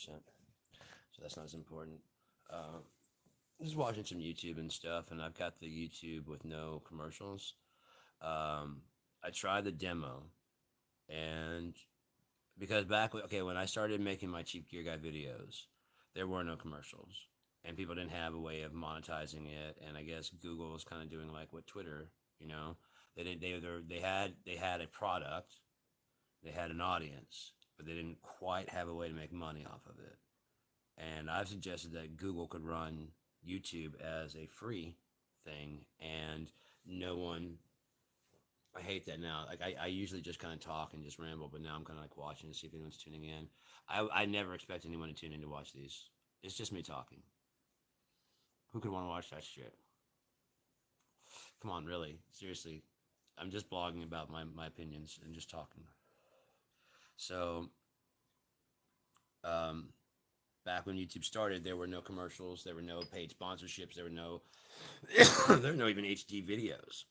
So that's not as important. Uh, just watching some YouTube and stuff, and I've got the YouTube with no commercials. I tried the demo, and because when I started making my cheap gear guy videos, there were no commercials, and people didn't have a way of monetizing it. And I guess Google was kind of doing like what Twitter, you know, they didn't they had a product, they had an audience, but they didn't quite have a way to make money off of it. And I've suggested that Google could run YouTube as a free thing, and no one. I hate that now. Like I usually just kind of talk and just ramble, but now I'm kind of like watching to see if anyone's tuning in. I never expect anyone to tune in to watch these. It's just me talking. Who could want to watch that shit? Come on, really, seriously. I'm just blogging about my opinions and just talking. So, um, back when YouTube started, there were no commercials, there were no paid sponsorships, there were no there were no even HD videos.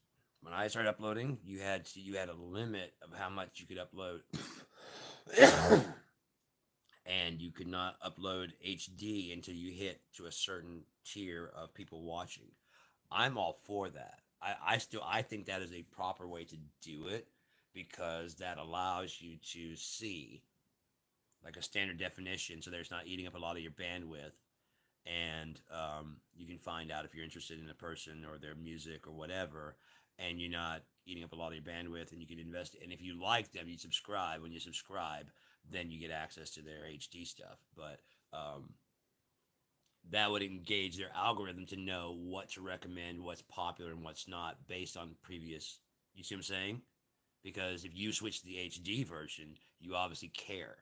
When I started uploading, you had a limit of how much you could upload, and you could not upload HD until you hit to a certain tier of people watching. I'm all for that. I think that is a proper way to do it because that allows you to see like a standard definition, so there's not eating up a lot of your bandwidth, and you can find out if you're interested in a person or their music or whatever, and you're not eating up a lot of your bandwidth, and you can invest. And if you like them, you subscribe. When you subscribe, then you get access to their HD stuff. But that would engage their algorithm to know what to recommend, what's popular, and what's not based on previous. You see what I'm saying? Because if you switch to the HD version, you obviously care.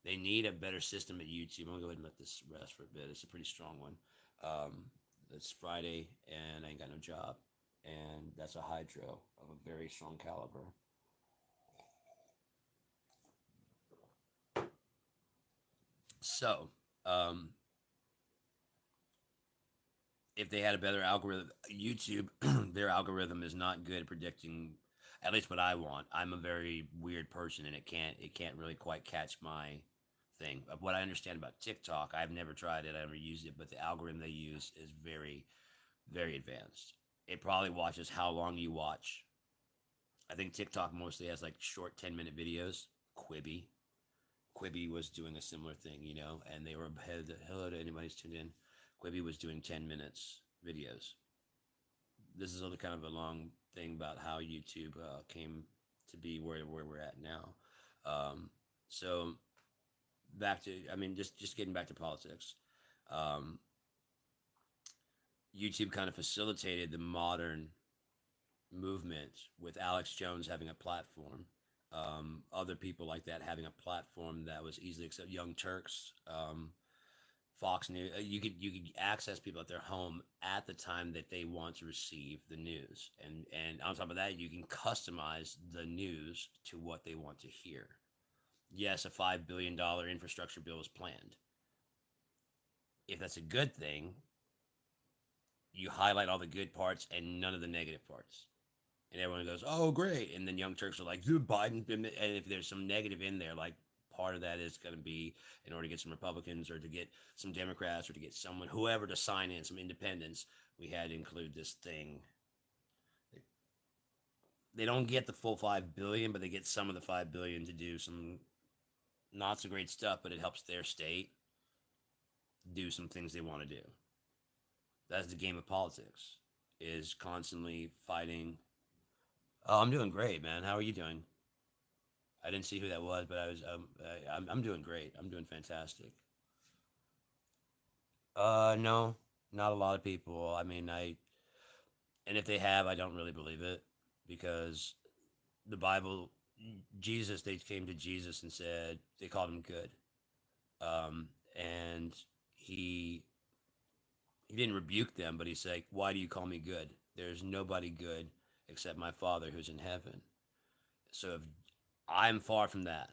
They need a better system at YouTube. I'm gonna go ahead and let this rest for a bit. It's a pretty strong one. Um, it's Friday and I ain't got no job, and that's a hydro of a very strong caliber. So, um, if they had a better algorithm, YouTube, their algorithm is not good at predicting. At least what I want. I'm a very weird person, and it can't really quite catch my thing. Of what I understand about TikTok, I've never tried it. I never used it, but the algorithm they use is very advanced. It probably watches how long you watch. I think TikTok mostly has like short 10-minute videos. Quibi. Quibi was doing a similar thing, and they were ahead. Hello to anybody who's tuned in. Quibi was doing 10 minutes videos. This is a kind of a long thing about how YouTube came to be where we're at now. So back to, I mean, just getting back to politics. Um, YouTube kind of facilitated the modern movement with Alex Jones having a platform. Other people like that having a platform that was easily accepted. Young Turks, Fox News. You could access people at their home at the time that they want to receive the news, and on top of that, you can customize the news to what they want to hear. Yes, a $5 billion infrastructure bill is planned. If that's a good thing, you highlight all the good parts and none of the negative parts. And everyone goes, "Oh, great!" And then Young Turks are like, "Dude, Biden." And if there's some negative in there, like part of that is going to be in order to get some Republicans or to get some Democrats or to get someone, whoever, to sign in, some independents, we had to include this thing. They don't get the full 5 billion, but they get some of the 5 billion to do some not so great stuff, but it helps their state do some things they want to do. That's the game of politics. Is constantly fighting. Oh, I'm doing great, man. How are you doing? I didn't see who that was, but I'm doing great. I'm doing fantastic. No, not a lot of people. I mean, and if they have, I don't really believe it because the Bible, Jesus, they came to Jesus and said they called him good, and he he didn't rebuke them, but he's like, "Why do you call me good? There's nobody good except my Father who's in heaven." So if I'm far from that,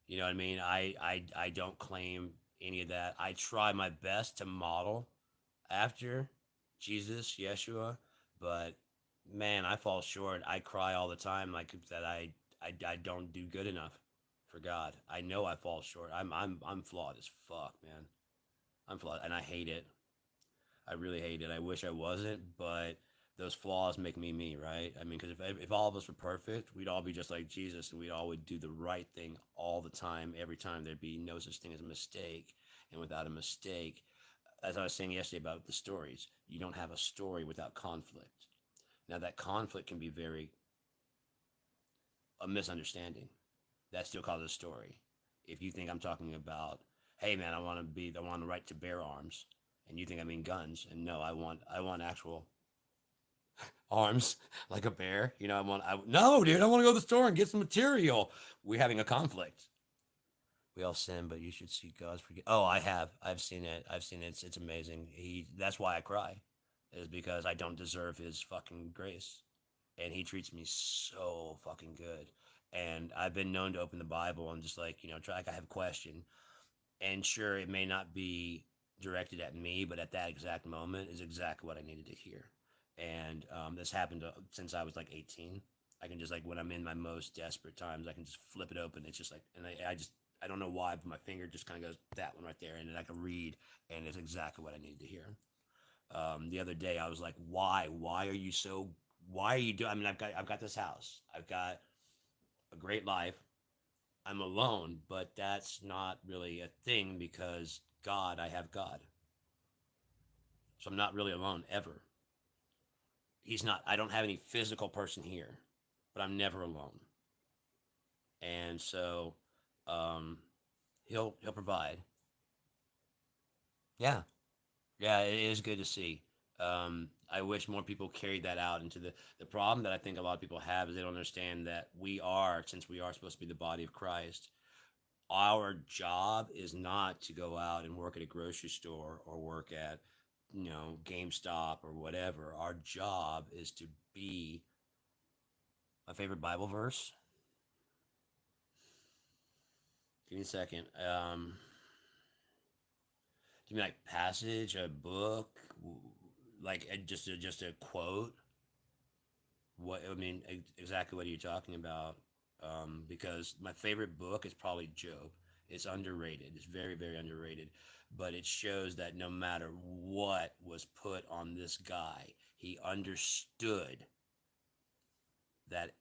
you know what I mean? I don't claim any of that. I try my best to model after Jesus, Yeshua, but man, I fall short. I cry all the time, like that. I don't do good enough. for God. I know I fall short. I'm flawed as fuck, man. I'm flawed, and I hate it. I really hate it. I wish I wasn't, but those flaws make me me, right? I mean, because if all of us were perfect, we'd all be just like Jesus, and we'd all would do the right thing all the time, every time. There'd be no such thing as a mistake, and without a mistake, as I was saying yesterday about the stories, you don't have a story without conflict. Now that conflict can be very a misunderstanding. That still causes a story. If you think I'm talking about, hey man, I want the right to bear arms, and you think I mean guns, and no, I want actual arms like a bear. You know, no, dude, I want to go to the store and get some material. We're having a conflict. We all sin, but you should seek God's forgiveness. Oh, I have. I've seen it. I've seen it. It's amazing. That's why I cry, is because I don't deserve his fucking grace. And he treats me so fucking good. And I've been known to open the Bible and just like, try, like I have a question. And sure, it may not be directed at me, but at that exact moment is exactly what I needed to hear. And this happened since I was like 18. I can just like when I'm in my most desperate times, I can just flip it open. It's just like, and I don't know why, but my finger just kind of goes that one right there, and then I can read, and it's exactly what I needed to hear. The other day, I was like, why? Why are you so? Why are you doing? I mean, I've got this house. I've got a great life. I'm alone, but that's not really a thing because God, I have God. So I'm not really alone ever. He's not, I don't have any physical person here, but I'm never alone. And so he'll provide. Yeah. Yeah, it is good to see. I wish more people carried that out into the problem that I think a lot of people have is they don't understand that since we are supposed to be the body of Christ, our job is not to go out and work at a grocery store or work at GameStop or whatever. Our job is to be my favorite Bible verse. Give me a second. Give me like passage, a book, like just a quote. What I mean exactly what are you talking about? Because my favorite book is probably Job. It's underrated. It's very very underrated, but it shows that no matter what was put on this guy, he understood that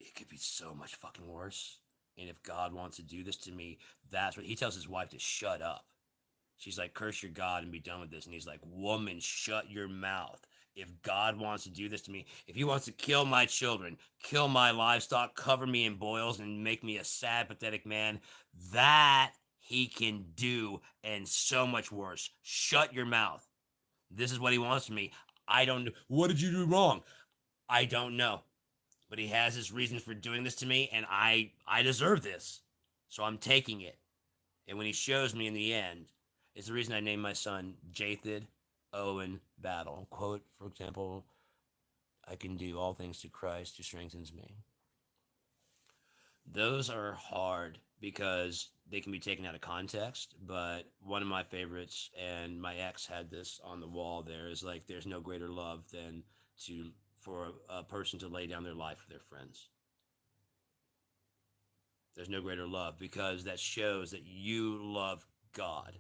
it could be so much fucking worse. And if God wants to do this to me, that's what he tells his wife to shut up. She's like, curse your God and be done with this. And he's like, woman, shut your mouth. If God wants to do this to me, if he wants to kill my children, kill my livestock, cover me in boils, and make me a sad, pathetic man, that he can do and so much worse. Shut your mouth. This is what he wants from me. I don't know. What did you do wrong? I don't know. But he has his reasons for doing this to me, and I deserve this. So I'm taking it. And when he shows me in the end, it's the reason I named my son Jathid Owen Battle. Quote, for example, I can do all things through Christ who strengthens me. Those are hard because they can be taken out of context, but one of my favorites, and my ex had this on the wall there, is like, there's no greater love than for a person to lay down their life for their friends. There's no greater love because that shows that you love God.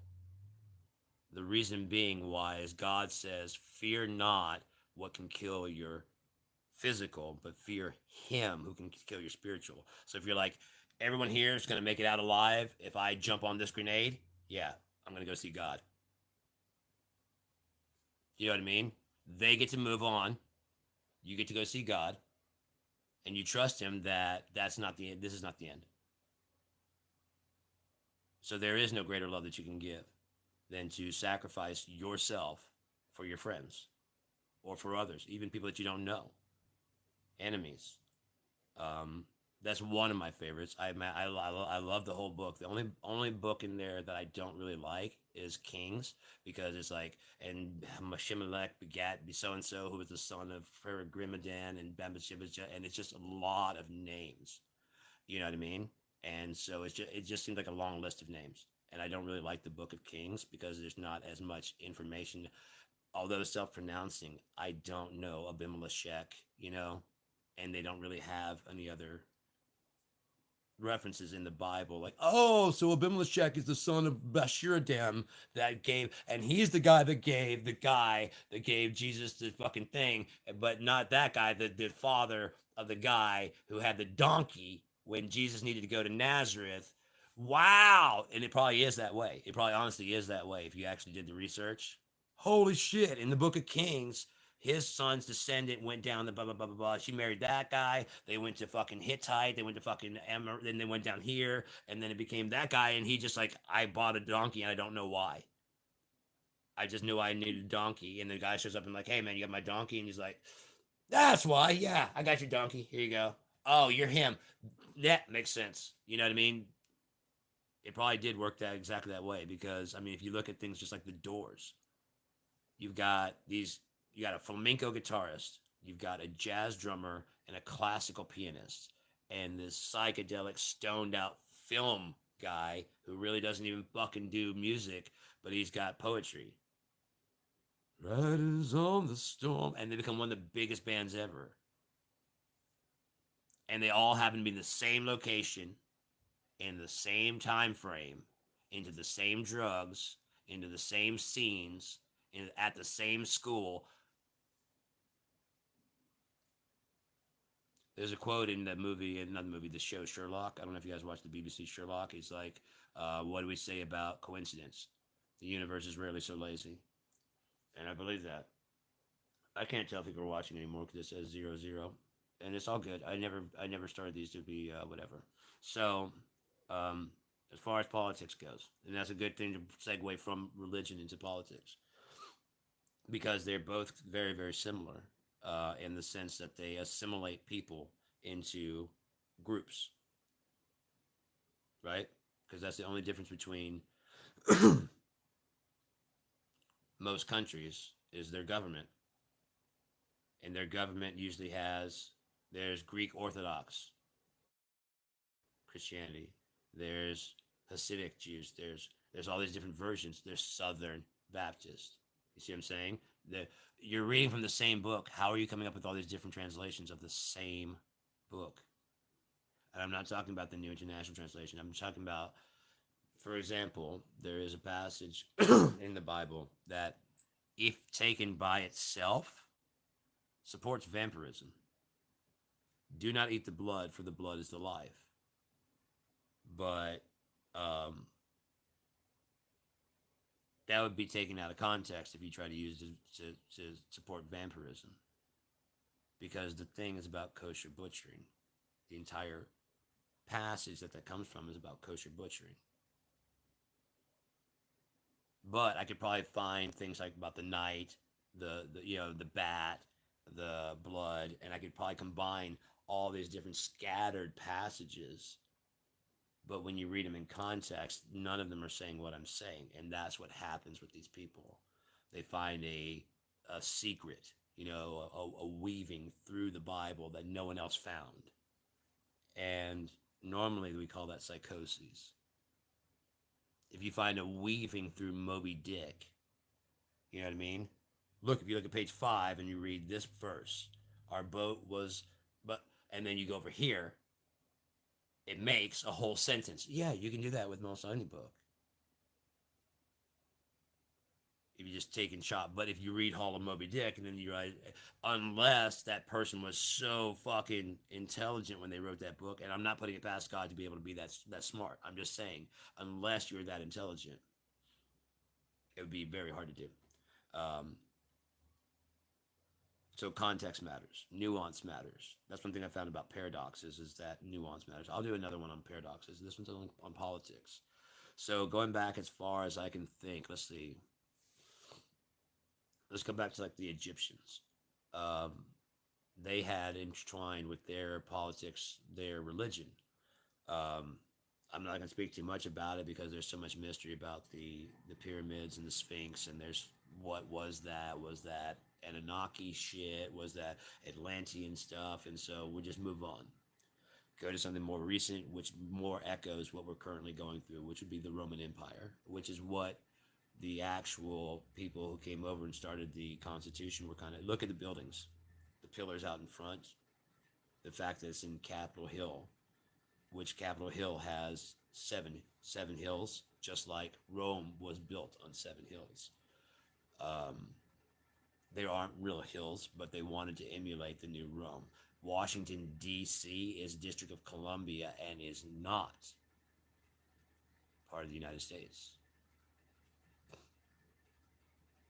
The reason being why is God says, fear not what can kill your physical, but fear him who can kill your spiritual. So if you're like, everyone here is going to make it out alive if I jump on this grenade, yeah, I'm going to go see God. You know what I mean? They get to move on. You get to go see God. And you trust him that that's not the end. This is not the end. So there is no greater love that you can give than to sacrifice yourself for your friends or for others, even people that you don't know, enemies. Um, that's one of my favorites. I love the whole book. The only book in there that I don't really like is Kings because it's like, and Mashimelech begat so and so who was the son of Grimadan and Bambashibajah, and it's just a lot of names. You know what I mean? And so it just seems like a long list of names. And I don't really like the Book of Kings because there's not as much information. Although self-pronouncing, I don't know Abimelech, and they don't really have any other references in the Bible, like, oh, so Abimelech is the son of Bashiradam that gave, and he's the guy that gave Jesus the fucking thing, but not that guy, the father of the guy who had the donkey when Jesus needed to go to Nazareth. Wow. And it probably is that way. It probably honestly is that way if you actually did the research. Holy shit. In the book of Kings, his son's descendant went down the blah blah blah blah blah. She married that guy. They went to fucking Hittite. They went to fucking Emmer. Then they went down here, and then it became that guy. And he just like, I bought a donkey, and I don't know why. I just knew I needed a donkey. And the guy shows up and like, hey man, you got my donkey? And he's like, that's why. Yeah, I got your donkey. Here you go. Oh, you're him. That makes sense. You know what I mean? It probably did work that exactly that way because I mean, if you look at things just like the Doors, you've got these you got a flamenco guitarist, you've got a jazz drummer and a classical pianist, and this psychedelic stoned out film guy who really doesn't even fucking do music, but he's got poetry. Riders on the storm, and they become one of the biggest bands ever. And they all happen to be in the same location, in the same time frame, into the same drugs, into the same scenes, at the same school. There's a quote in that movie, not the movie, the show Sherlock. I don't know if you guys watch the BBC Sherlock. He's like, what do we say about coincidence? The universe is rarely so lazy. And I believe that. I can't tell if people are watching anymore because it says 0 0. And it's all good. I never started these to be whatever. So, um, as far as politics goes, and that's a good thing to segue from religion into politics because they're both very, very similar in the sense that they assimilate people into groups, right? Because that's the only difference between most countries is their government, and their government usually has there's Greek Orthodox Christianity, there's Hasidic Jews, there's all these different versions. There's Southern Baptist. You see what I'm saying? The, you're reading from the same book. How are you coming up with all these different translations of the same book? And I'm not talking about the New International Translation. I'm talking about, for example, there is a passage in the Bible that, if taken by itself, supports vampirism. Do not eat the blood, for the blood is the life. But um, that would be taken out of context if you try to use it to support vampirism. Because the thing is about kosher butchering. The entire passage that comes from is about kosher butchering. But I could probably find things like about the night, the bat, the blood, and I could probably combine all these different scattered passages. But when you read them in context, none of them are saying what I'm saying, and that's what happens with these people. They find a secret, a weaving through the Bible that no one else found, and normally we call that psychoses. If you find a weaving through Moby Dick, you know what I mean? Look, if you look at page 5 and you read this verse, our boat was, but, and then you go over here, it makes a whole sentence. Yeah, you can do that with most any book. If you just take and chop, but if you read Hall of Moby Dick and then you write, unless that person was so fucking intelligent when they wrote that book, and I'm not putting it past God to be able to be that smart. I'm just saying, unless you're that intelligent, it would be very hard to do. Um, so context matters, nuance matters. That's one thing I found about paradoxes is that nuance matters. I'll do another one on paradoxes. This one's on politics. So going back as far as I can think, let's see. Let's come back to like the Egyptians. Um, they had intertwined with their politics their religion. Um, I'm not going to speak too much about it because there's so much mystery about the pyramids and the Sphinx, and there's what was that? Was that Anunnaki shit? Was that Atlantean stuff? And so we'll just move on. Go to something more recent, which more echoes what we're currently going through, which would be the Roman Empire, which is what the actual people who came over and started the Constitution were kind of look at the buildings, the pillars out in front, the fact that it's in Capitol Hill, which Capitol Hill has seven hills, just like Rome was built on seven hills. Um, they aren't real hills, but they wanted to emulate the new Rome. Washington, D.C. is District of Columbia and is not part of the United States.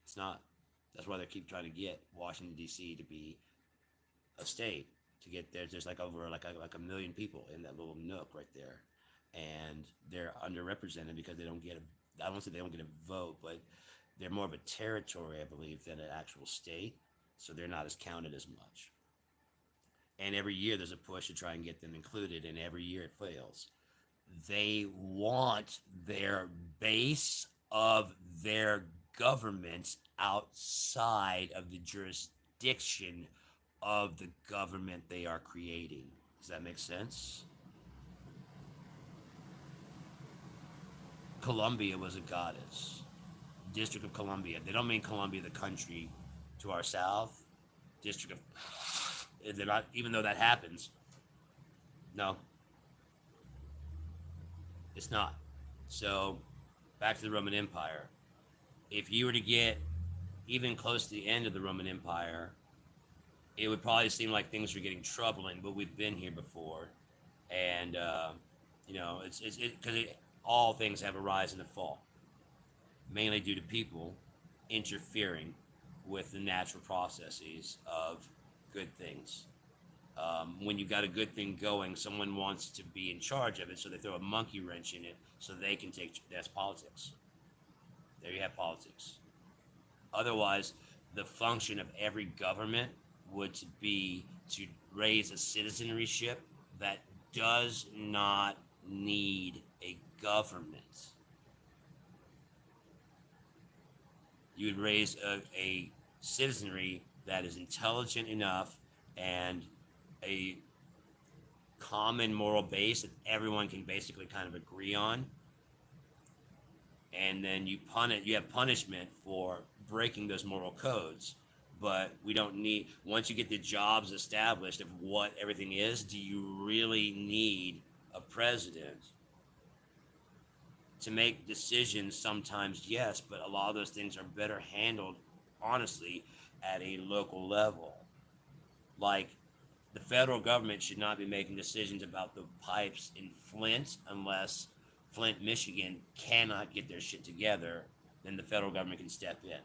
It's not. That's why they keep trying to get Washington, D.C. to be a state. To get there, there's like over like a million people in that little nook right there, and they're underrepresented because they don't get a. I don't say they don't get a vote, but they're more of a territory, I believe, than an actual state. So they're not as counted as much. And every year there's a push to try and get them included, and every year it fails. They want their base of their governments outside of the jurisdiction of the government they are creating. Does that make sense? Columbia was a goddess. District of Columbia. They don't mean Columbia, the country to our south. District of. They're not, even though that happens. No, it's not. So, back to the Roman Empire. If you were to get even close to the end of the Roman Empire, it would probably seem like things are getting troubling, but we've been here before. And, it's because all things have a rise and a fall, mainly due to people interfering with the natural processes of good things. When you've got a good thing going, someone wants to be in charge of it, so they throw a monkey wrench in it so they can take. That's politics. There you have politics. Otherwise, the function of every government would be to raise a citizenryship that does not need a government. You would raise a citizenry that is intelligent enough and a common moral base that everyone can basically kind of agree on. And then you have punishment for breaking those moral codes. But we don't need, once you get the jobs established of what everything is, do you really need a president? To make decisions sometimes, yes, but a lot of those things are better handled, honestly, at a local level. Like, the federal government should not be making decisions about the pipes in Flint unless Flint, Michigan cannot get their shit together, then the federal government can step in.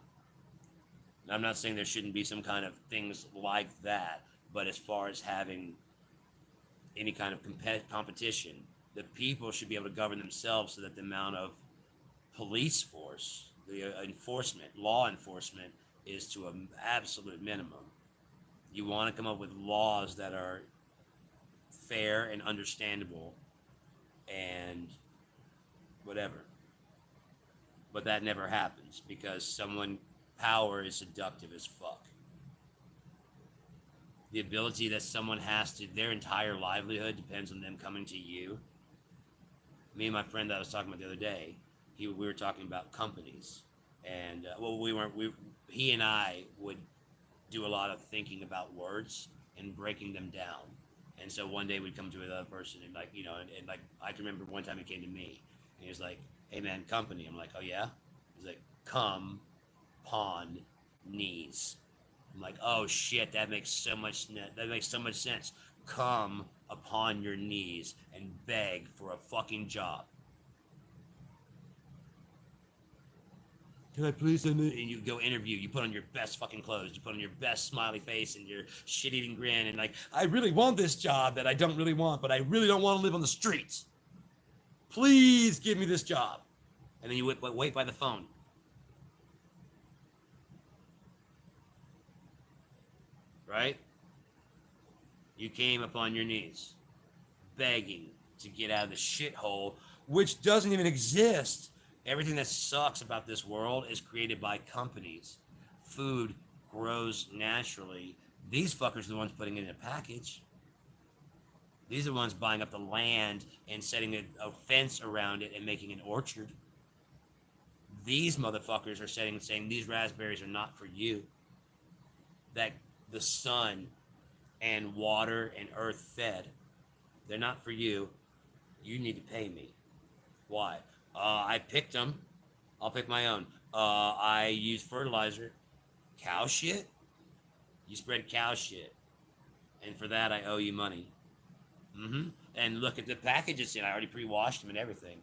And I'm not saying there shouldn't be some kind of things like that, but as far as having any kind of competition, the people should be able to govern themselves so that the amount of police force, the enforcement, law enforcement, is to an absolute minimum. You want to come up with laws that are fair and understandable and whatever. But that never happens because power is seductive as fuck. The ability that someone has to, their entire livelihood depends on them coming to you. Me and my friend that I was talking about the other day, we were talking about companies. And, he and I would do a lot of thinking about words and breaking them down. And so one day we'd come to another person and and like, I can remember one time he came to me and he was like, "Hey man, company." I'm like, "Oh yeah?" He's like, "Come, pawn, knees." I'm like, "Oh shit, that makes so much sense. Come upon your knees and beg for a fucking job. Can I please send it?" And you go interview, you put on your best fucking clothes, you put on your best smiley face and your shit-eating grin, and like, "I really want this job that I don't really want, but I really don't want to live on the streets. Please give me this job." And then you wait by the phone. Right? You came upon your knees, begging to get out of the shithole, which doesn't even exist. Everything that sucks about this world is created by companies. Food grows naturally. These fuckers are the ones putting it in a package. These are the ones buying up the land and setting a fence around it and making an orchard. These motherfuckers are saying these raspberries are not for you. That the sun and water and earth fed. They're not for you. You need to pay me. Why? I picked them. I'll pick my own. I use fertilizer. Cow shit? You spread cow shit. And for that, I owe you money. And look at the packages in. I already pre-washed them and everything.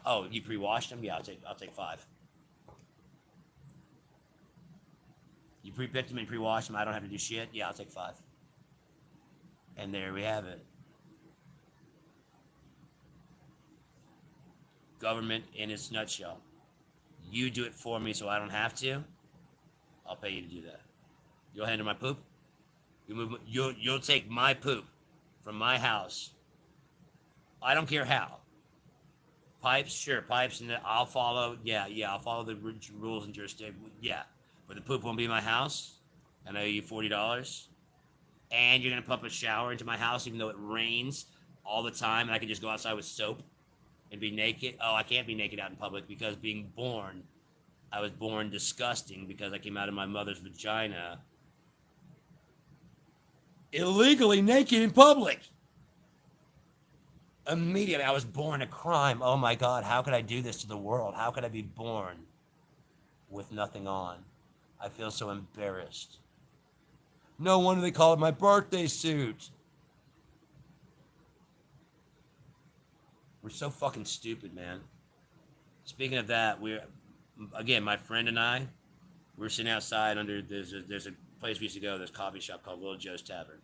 Oh, you pre-washed them? Yeah, I'll take 5. You pre-picked them and pre-washed them. I don't have to do shit. Yeah, I'll take 5. And there we have it. Government in its nutshell. You do it for me so I don't have to. I'll pay you to do that. You'll handle my poop. You'll take my poop from my house. I don't care how. Pipes, sure, pipes, and I'll follow. Yeah, I'll follow the rules and jurisdiction. Yeah, but the poop won't be in my house. And I owe you $40. And you're gonna pump a shower into my house, even though it rains all the time, and I can just go outside with soap and be naked. Oh, I can't be naked out in public because I was born disgusting because I came out of my mother's vagina illegally naked in public. Immediately, I was born a crime. Oh my God, how could I do this to the world? How could I be born with nothing on? I feel so embarrassed. No wonder they call it my birthday suit. We're so fucking stupid, man. Speaking of that, again, my friend and I, we're sitting outside under, there's a place we used to go, this coffee shop called Little Joe's Tavern.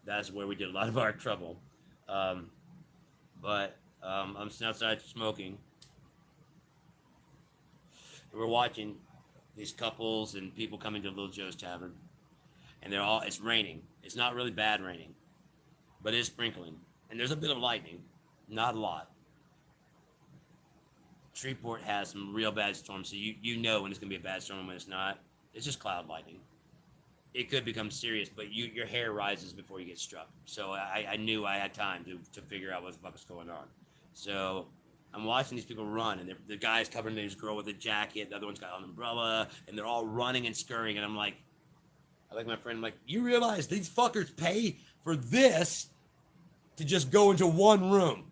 That's where we did a lot of our trouble. But I'm sitting outside smoking. We're watching these couples and people coming to Little Joe's Tavern. And it's raining. It's not really bad raining, but it's sprinkling. And there's a bit of lightning, not a lot. Shreveport has some real bad storms, so you know when it's going to be a bad storm and when it's not. It's just cloud lightning. It could become serious, but your hair rises before you get struck. So I knew I had time to figure out what the fuck was going on. So I'm watching these people run, and the guy's covering his girl with a jacket, the other one's got an umbrella, and they're all running and scurrying, and I like my friend, I'm like, you realize these fuckers pay for this to just go into one room?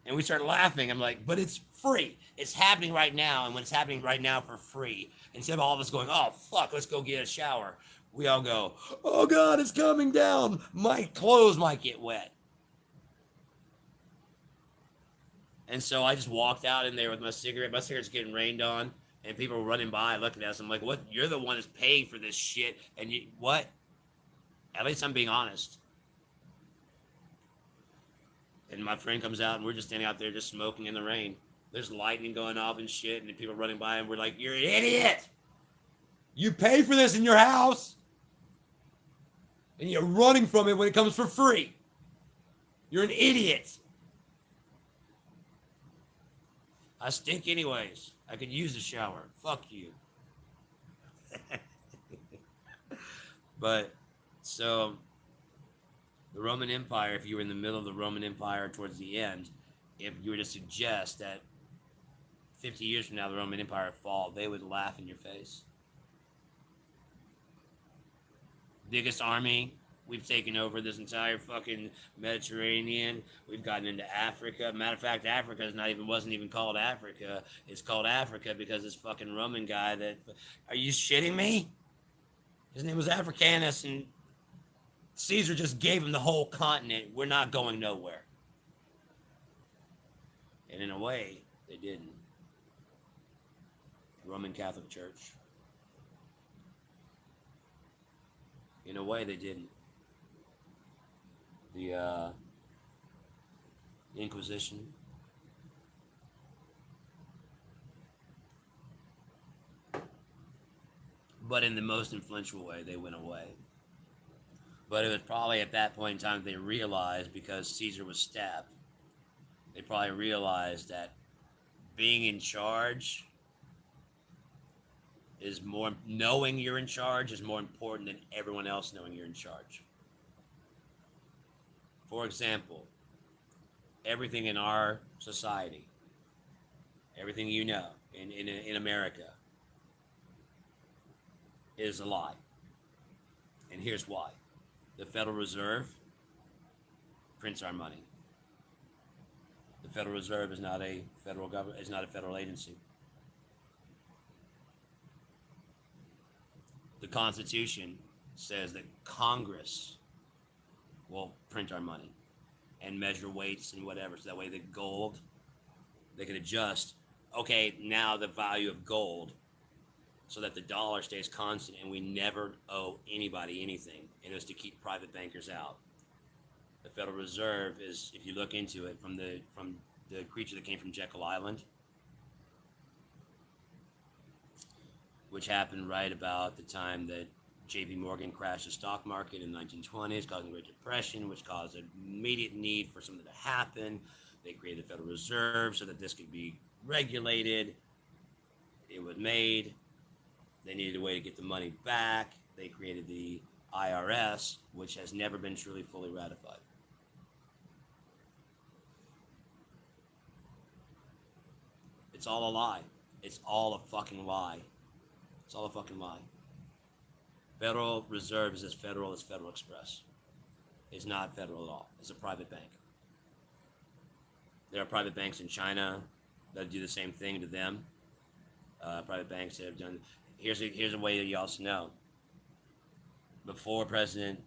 And we start laughing. I'm like, but it's free. It's happening right now. And when it's happening right now for free, instead of all of us going, oh, fuck, let's go get a shower, we all go, oh, God, it's coming down. My clothes might get wet. And so I just walked out in there with my cigarette. My cigarette's getting rained on. And people were running by looking at us. I'm like, what? You're the one that's paying for this shit. And you, what? At least I'm being honest. And my friend comes out, and we're just standing out there just smoking in the rain. There's lightning going off and shit, and people running by, and we're like, you're an idiot! You pay for this in your house, and you're running from it when it comes for free. You're an idiot. I stink anyways. I could use a shower. Fuck you. But, so... the Roman Empire, if you were in the middle of the Roman Empire towards the end, if you were to suggest that 50 years from now the Roman Empire would fall, they would laugh in your face. Biggest army, we've taken over this entire fucking Mediterranean. We've gotten into Africa. Matter of fact, Africa wasn't even called Africa. It's called Africa because this fucking Roman guy that... Are you shitting me? His name was Africanus, and Caesar just gave him the whole continent. We're not going nowhere. And in a way, they didn't. Roman Catholic Church. In a way, they didn't. The Inquisition. But in the most influential way, they went away. But it was probably at that point in time they realized, because Caesar was stabbed, they probably realized that being in charge is more, knowing you're in charge is more important than everyone else knowing you're in charge. For example, everything in our society, everything you know in America is a lie. And here's why. The Federal Reserve prints our money. The Federal Reserve is not a federal government. Is not a federal agency. The Constitution says that Congress will print our money and measure weights and whatever. So that way, the gold, they can adjust. Okay, now the value of gold, so that the dollar stays constant and we never owe anybody anything. It is to keep private bankers out. The Federal Reserve is, if you look into it, from the creature that came from Jekyll Island, which happened right about the time that J.P. Morgan crashed the stock market in the 1920s, causing the Great Depression, which caused an immediate need for something to happen. They created the Federal Reserve so that this could be regulated. It was made. They needed a way to get the money back. They created the IRS, which has never been truly fully ratified. It's all a lie. It's all a fucking lie. It's all a fucking lie. Federal Reserve is as federal as Federal Express. It's not federal at all. It's a private bank. There are private banks in China that do the same thing to them. Private banks that have done. Here's a way that you also know. Before President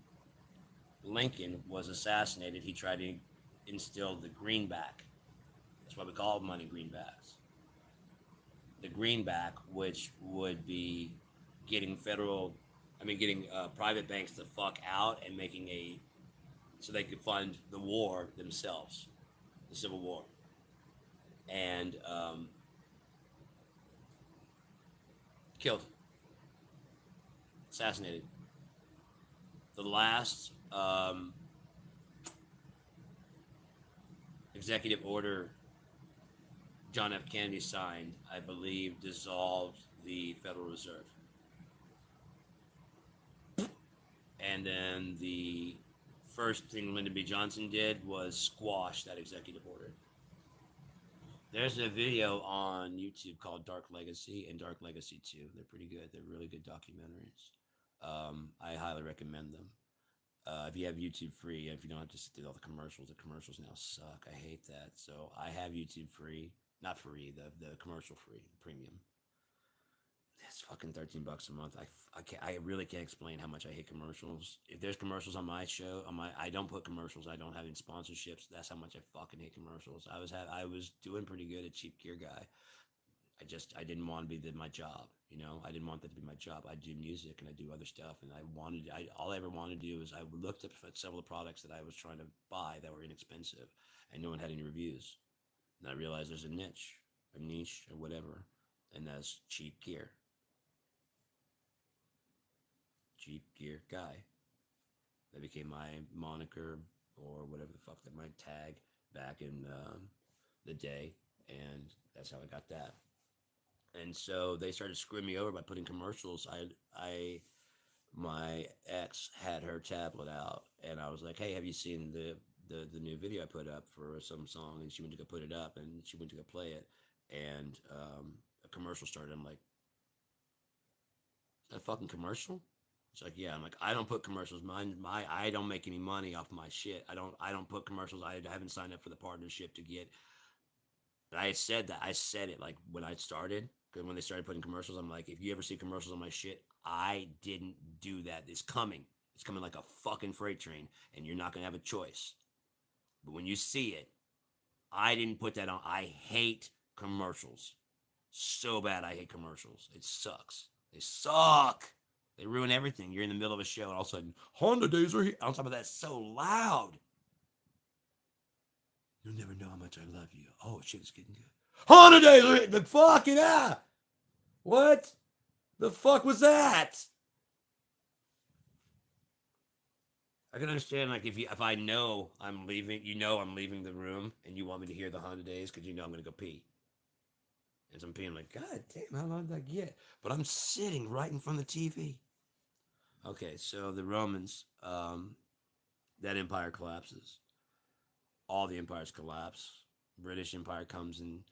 Lincoln was assassinated, he tried to instill the greenback. That's why we call money greenbacks. The greenback, which would be getting getting private banks the fuck out and making so they could fund the war themselves, the Civil War, and killed, assassinated. The last executive order John F. Kennedy signed, I believe, dissolved the Federal Reserve. And then the first thing Lyndon B. Johnson did was squash that executive order. There's a video on YouTube called Dark Legacy and Dark Legacy 2. They're pretty good. They're really good documentaries. I highly recommend them. If you have YouTube free, if you don't have to sit through all the commercials now suck. I hate that. So I have YouTube free. Not free, the commercial free, premium. It's fucking $13 a month. I really can't explain how much I hate commercials. If there's commercials on my show, I don't put commercials. I don't have any sponsorships. That's how much I fucking hate commercials. I was doing pretty good at Cheap Gear Guy. I didn't want to be my job. I didn't want that to be my job. I do music and I do other stuff, and all I ever wanted to do is I looked up at several products that I was trying to buy that were inexpensive, and no one had any reviews. And I realized there's a niche, or whatever, and that's Cheap Gear. Cheap Gear Guy. That became my moniker, or whatever the fuck that my tag back in the day, and that's how I got that. And so they started screwing me over by putting commercials. My ex had her tablet out, and I was like, "Hey, have you seen the new video I put up for some song?" And she went to go put it up, and she went to go play it, and a commercial started. I'm like, "Is that a fucking commercial?" It's like, "Yeah." I'm like, "I don't put commercials. I don't make any money off my shit. I don't put commercials. I haven't signed up for the partnership to get." And I said that. I said it like when I started, because when they started putting commercials, I'm like, "If you ever see commercials on my shit, I didn't do that. It's coming. It's coming like a fucking freight train, and you're not gonna have a choice. But when you see it, I didn't put that on. I hate commercials so bad. I hate commercials. It sucks. They suck. They ruin everything. You're in the middle of a show, and all of a sudden, Honda days are here. On top of that, so loud. You'll never know how much I love you. Oh, shit, it's getting good. Honda days are here. The fucking What the fuck was that? I can understand, like, if I know I'm leaving, I'm leaving the room, and you want me to hear the Honda days because I'm going to go pee. As I'm peeing, I'm like, God damn, how long did I get? But I'm sitting right in front of the TV. Okay, so the Romans, that empire collapses. All the empires collapse. British Empire comes in.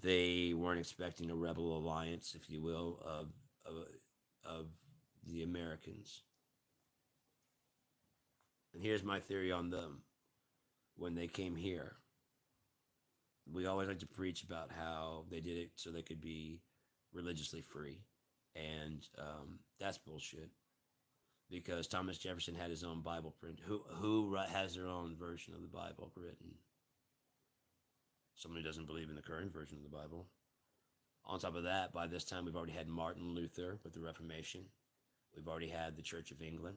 They weren't expecting a rebel alliance, if you will, of the Americans. And here's my theory on them. when they came here. We always like to preach about how they did it so they could be religiously free, and that's bullshit. Because Thomas Jefferson had his own Bible print. Who has their own version of the Bible written? Someone who doesn't believe in the current version of the Bible. On top of that, by this time we've already had Martin Luther with the Reformation. We've already had the Church of England.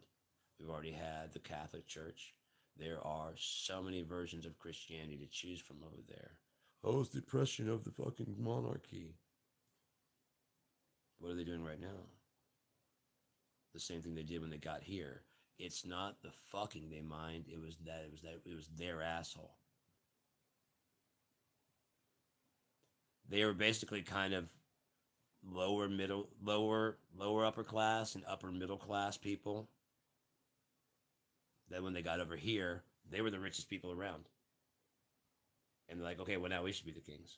We've already had the Catholic Church. There are so many versions of Christianity to choose from over there. Oh, it's the oppression of the fucking monarchy. What are they doing right now? The same thing they did when they got here. It's not the fucking they mind. It was their asshole. They were basically kind of lower upper class and upper middle class people. Then when they got over here, they were the richest people around. And they're like, okay, well now we should be the kings.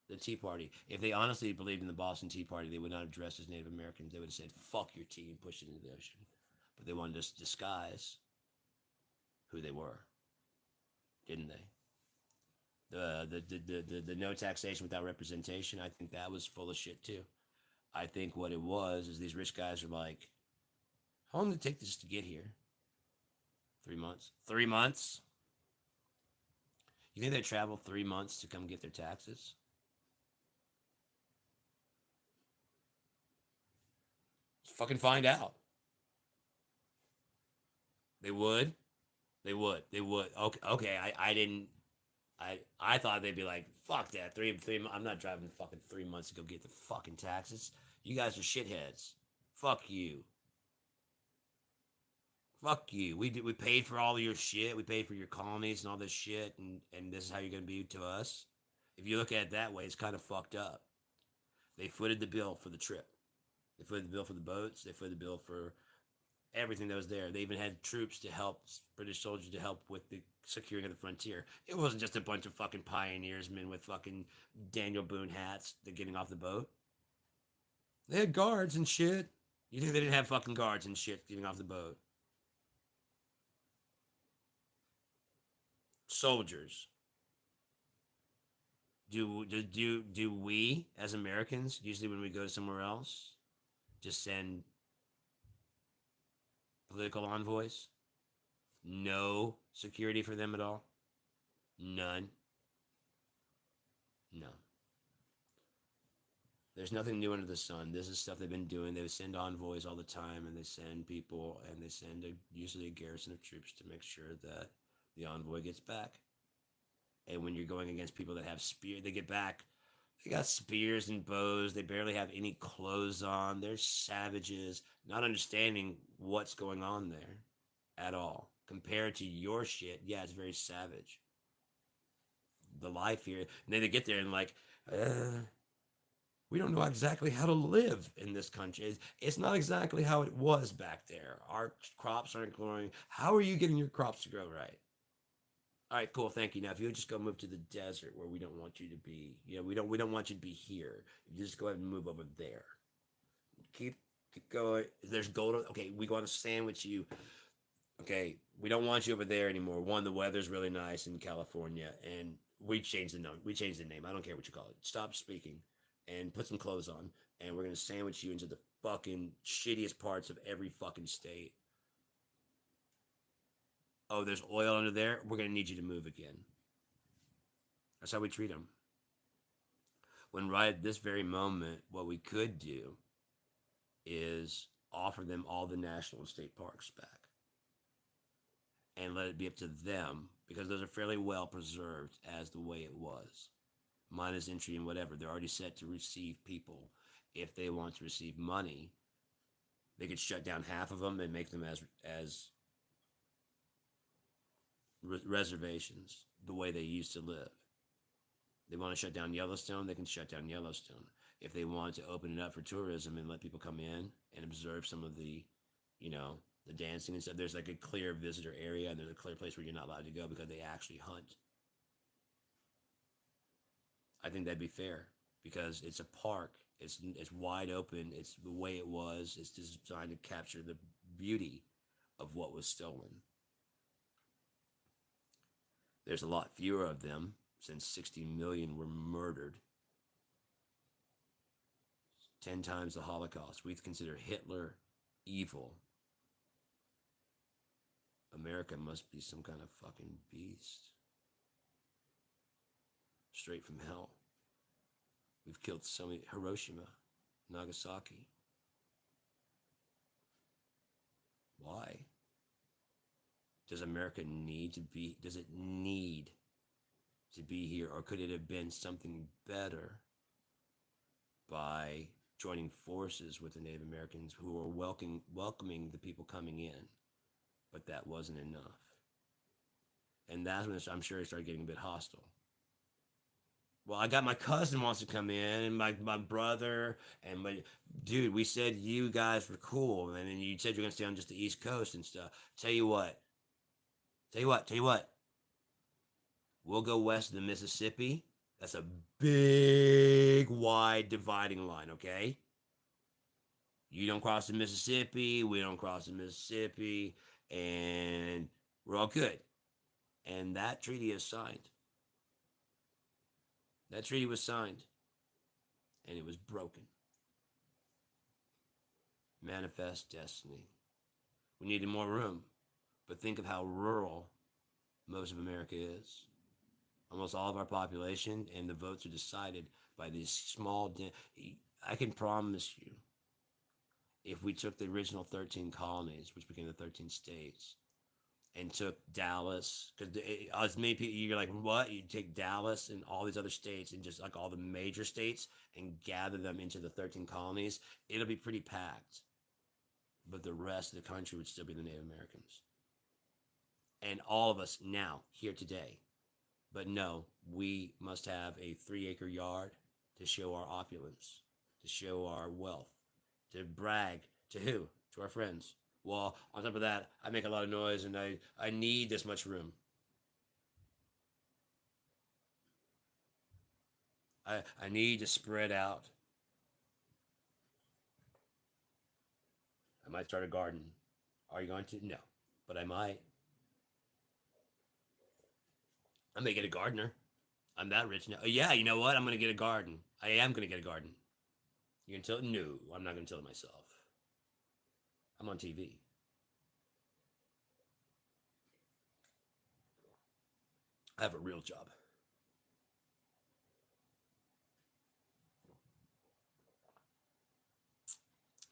The Tea Party. If they honestly believed in the Boston Tea Party, they would not have dressed as Native Americans. They would have said, fuck your tea and pushed it into the ocean. But they wanted to disguise who they were, didn't they? The no taxation without representation, I think that was full of shit too. I think what it was is these rich guys are like, how long did it take this to get here? 3 months. 3 months? You think they traveled 3 months to come get their taxes? Let's fucking find out. They would. They would. They would. Okay. Okay. I didn't. I thought they'd be like, fuck that. Three. I'm not driving fucking 3 months to go get the fucking taxes. You guys are shitheads. Fuck you. Fuck you. We paid for all of your shit. We paid for your colonies and all this shit, and this is how you're gonna be to us. If you look at it that way, it's kind of fucked up. They footed the bill for the trip. They footed the bill for the boats. They footed the bill for everything that was there. They even had troops to help, British soldiers to help with the securing of the frontier. It wasn't just a bunch of fucking pioneersmen with fucking Daniel Boone hats that getting off the boat. They had guards and shit. You think they didn't have fucking guards and shit getting off the boat? Soldiers. Do we as Americans usually when we go somewhere else just send political envoys? No security for them at all? None. No. There's nothing new under the sun. This is stuff they've been doing. They send envoys all the time, and they send people, and they send usually a garrison of troops to make sure that the envoy gets back. And when you're going against people that have spear, they get back. They got spears and bows. They barely have any clothes on. They're savages, not understanding what's going on there at all. Compared to your shit, yeah, it's very savage. The life here, and then they get there and like, we don't know exactly how to live in this country. It's not exactly how it was back there. Our crops aren't growing. How are you getting your crops to grow right? All right, cool, thank you. Now, if you would just go move to the desert where we don't want you to be, we don't want you to be here. You just go ahead and move over there. Keep going. There's gold. Okay, we want to sandwich you. Okay, we don't want you over there anymore. One, the weather's really nice in California, and we changed the name. We changed the name. I don't care what you call it. Stop speaking, and put some clothes on, and we're gonna sandwich you into the fucking shittiest parts of every fucking state. Oh, there's oil under there. We're gonna need you to move again. That's how we treat them. When right at this very moment, what we could do is offer them all the national and state parks back and let it be up to them because those are fairly well preserved as the way it was. Minus entry and whatever. They're already set to receive people. If they want to receive money, they could shut down half of them and make them as reservations the way they used to live. They want to shut down Yellowstone, they can shut down Yellowstone. If they want to open it up for tourism and let people come in and observe some of the dancing and stuff, there's like a clear visitor area and there's a clear place where you're not allowed to go because they actually hunt. I think that'd be fair because it's a park. It's wide open. It's the way it was. It's designed to capture the beauty of what was stolen. There's a lot fewer of them since 60 million were murdered, 10 times the Holocaust. We consider Hitler evil. America must be some kind of fucking beast. Straight from hell. We've killed so many. Hiroshima, Nagasaki. Why? Does America need to be, does it need to be here? Or could it have been something better by joining forces with the Native Americans who were welcoming the people coming in? But that wasn't enough. And that's when I'm sure it started getting a bit hostile. Well, I got my cousin wants to come in, and my brother, and my dude. We said you guys were cool, and then you said you're gonna stay on just the East Coast and stuff. Tell you what. We'll go west of the Mississippi. That's a big, wide dividing line. Okay. You don't cross the Mississippi. We don't cross the Mississippi, and we're all good. And that treaty is signed. That treaty was signed, and it was broken. Manifest destiny. We needed more room, but think of how rural most of America is. Almost all of our population, and the votes are decided by these small. I can promise you, if we took the original 13 colonies, which became the 13 states, and took Dallas, because as many people, you're like, what? You take Dallas and all these other states and just like all the major states and gather them into the 13 colonies, it'll be pretty packed. But the rest of the country would still be the Native Americans. And all of us now, here today. But no, we must have a 3-acre yard to show our opulence, to show our wealth, to brag to who? To our friends. Well, on top of that, I make a lot of noise and I need this much room. I need to spread out. I might start a garden. Are you going to? No. But I might. I may get a gardener. I'm that rich now. Oh, yeah, you know what? I'm going to get a garden. I am going to get a garden. You can tell it? No, I'm not going to tell it myself. I'm on TV. I have a real job.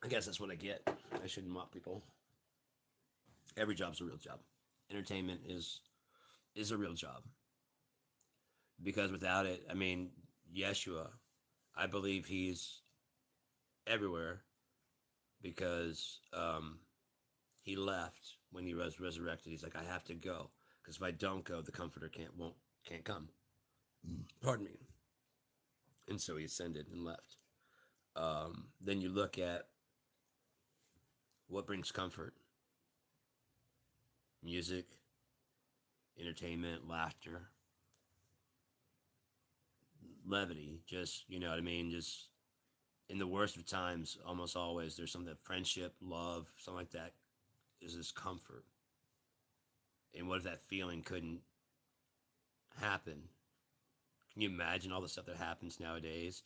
I guess that's what I get. I shouldn't mock people. Every job's a real job. Entertainment is a real job. Because without it, I mean, Yeshua, I believe he's everywhere because he left when he was resurrected. He's like, I have to go because if I don't go, the Comforter can't come. Pardon me. And so he ascended and left. Then you look at what brings comfort: music, entertainment, laughter, levity. Just you know what I mean. Just in the worst of times, almost always there's something friendship, love, something like that is this comfort. And what if that feeling couldn't happen? Can you imagine all the stuff that happens nowadays?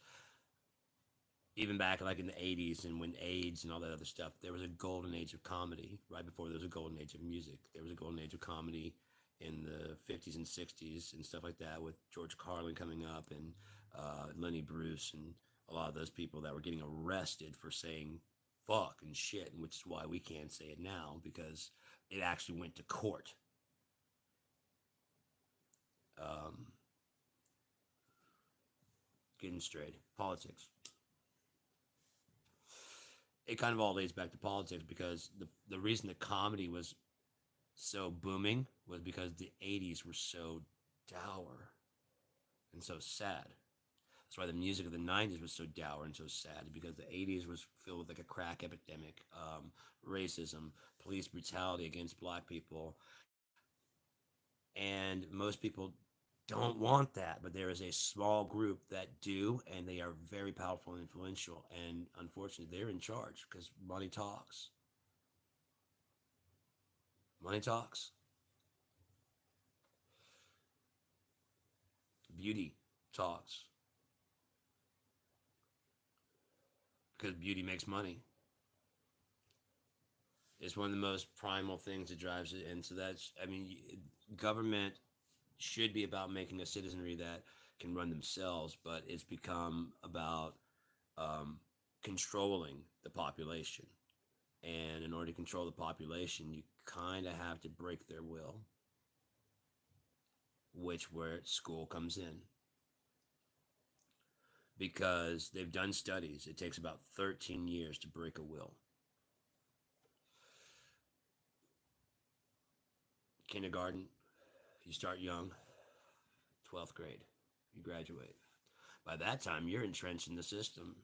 Even back like in the 80s and when AIDS and all that other stuff, there was a golden age of comedy. Right before there was a golden age of music. There was a golden age of comedy in the 50s and 60s and stuff like that with George Carlin coming up and Lenny Bruce and a lot of those people that were getting arrested for saying fuck and shit, and which is why we can't say it now because it actually went to court. Um, Getting straight. Politics. It kind of all lays back to politics because the reason the comedy was so booming was because the 80s were so dour and so sad. That's why the music of the 90s was so dour and so sad because the 80s was filled with like a crack epidemic, racism, police brutality against black people. And most people don't want that, but there is a small group that do, and they are very powerful and influential. And unfortunately, they're in charge because money talks. Money talks. beauty talks because beauty makes money. It's one of the most primal things that drives it. And so that's, I mean, government should be about making a citizenry that can run themselves, but it's become about um, controlling the population. And in order to control the population, you kind of have to break their will, which where school comes in. Because they've done studies, it takes about 13 years to break a will. Kindergarten, you start young, 12th grade, you graduate. By that time, you're entrenched in the system.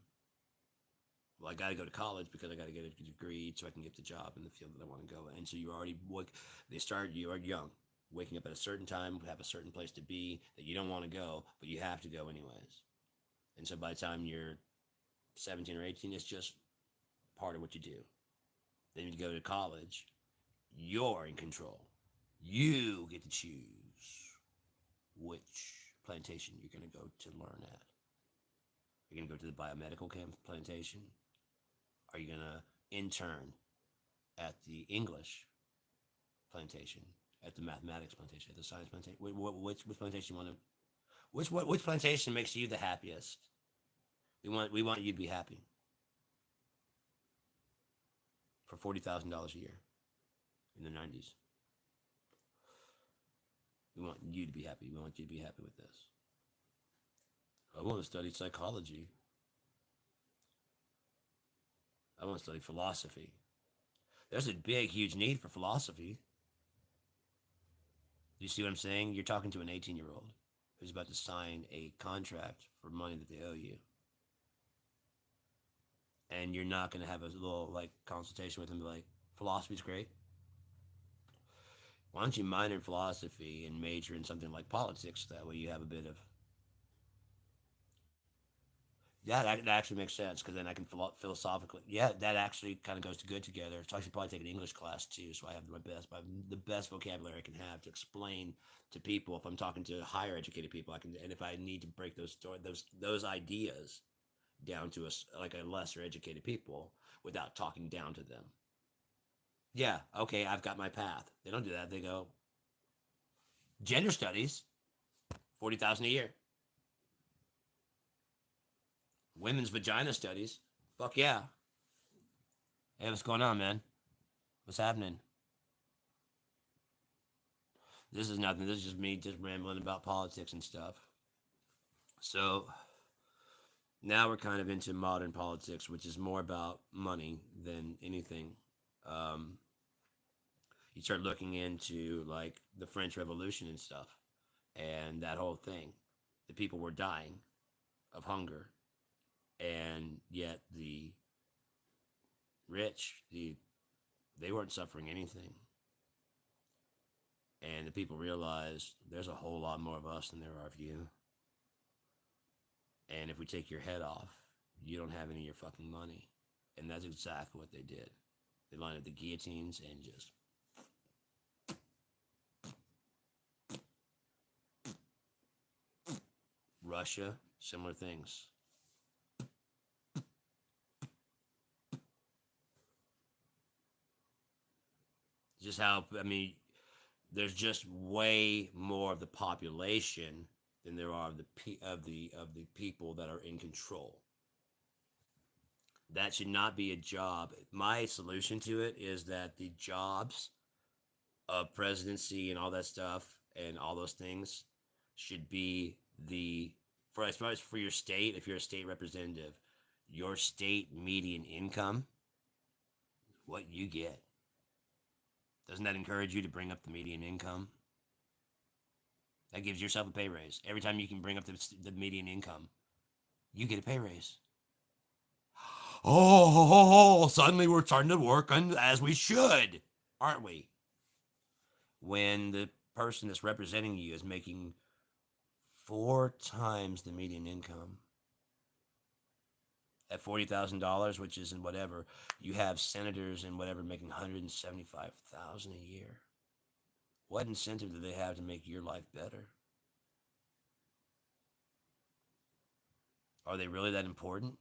Well, I got to go to college because I got to get a degree so I can get the job in the field that I want to go in. And so you already they start you are young, waking up at a certain time, have a certain place to be that you don't want to go, but you have to go anyways. And so by the time you're 17 or 18, it's just part of what you do. Then you go to college, you're in control. You get to choose which plantation you're going to go to learn at. You're going to go to the biomedical camp plantation. Are you going to intern at the English plantation, at the mathematics plantation, at the science plantation? Which plantation you want to? Which plantation makes you the happiest? We want you to be happy for $40,000 a year in the 90s. We want you to be happy. We want you to be happy with this. I want to study psychology. I want to study philosophy. There's a big, huge need for philosophy. You see what I'm saying? You're talking to an 18-year-old who's about to sign a contract for money that they owe you. And you're not going to have a little like consultation with them like, philosophy's great. Why don't you minor in philosophy and major in something like politics? That way you have a bit of. Yeah, that actually makes sense because then I can philosophically. Yeah, that actually kind of goes to good together. So I should probably take an English class too, so I have the best vocabulary I can have to explain to people. If I'm talking to higher educated people, I can, and if I need to break those ideas down to like a lesser educated people without talking down to them. Yeah, okay, I've got my path. They don't do that. They go gender studies, 40,000 a year. Women's vagina studies, fuck yeah. Hey, what's going on, man? What's happening? This is nothing. This is just me just rambling about politics and stuff. So now we're kind of into modern politics, which is more about money than anything. Um, you start looking into like the French Revolution and stuff, and that whole thing. The people were dying of hunger, and yet the rich, they weren't suffering anything. And the people realized there's a whole lot more of us than there are of you. And if we take your head off, you don't have any of your fucking money. And that's exactly what they did. They lined up the guillotines and just. Russia, similar things. Just how, I mean, there's just way more of the population than there are of the people that are in control. That should not be a job. My solution to it is that the jobs of presidency and all that stuff and all those things should be the for as far as for your state, if you're a state representative, your state median income, what you get. Doesn't that encourage you to bring up the median income? That gives yourself a pay raise. Every time you can bring up the median income, you get a pay raise. Oh, suddenly we're starting to work on as we should, aren't we? When the person that's representing you is making 4 times the median income at $40,000, which is in whatever, you have senators and whatever making $175,000 a year. What incentive do they have to make your life better? Are they really that important?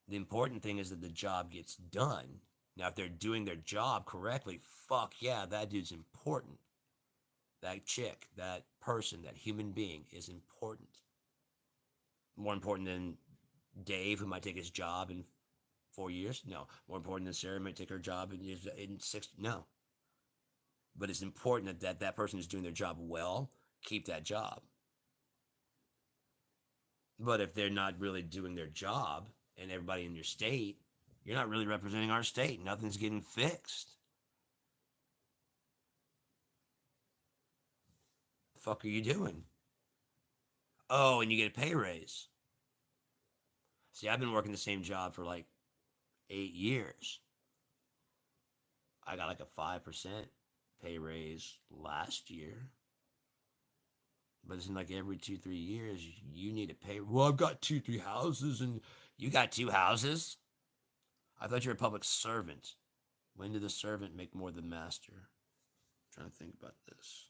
The important thing is that the job gets done. Now, if they're doing their job correctly, fuck yeah, that dude's important. That chick, that person, that human being is important. More important than Dave, who might take his job in 4 years? No. More important than Sarah might take her job in six? No. But it's important that person is doing their job well, keep that job. But if they're not really doing their job and everybody in your state, you're not really representing our state. Nothing's getting fixed. The fuck are you doing? Oh, and you get a pay raise. See, I've been working the same job for like 8 years. I got like a 5% pay raise last year. But it's like every 2, 3 years, you need to pay. Well, I've got 2, 3 houses, and you got 2 houses. I thought you were a public servant. When did the servant make more than master? I'm trying to think about this.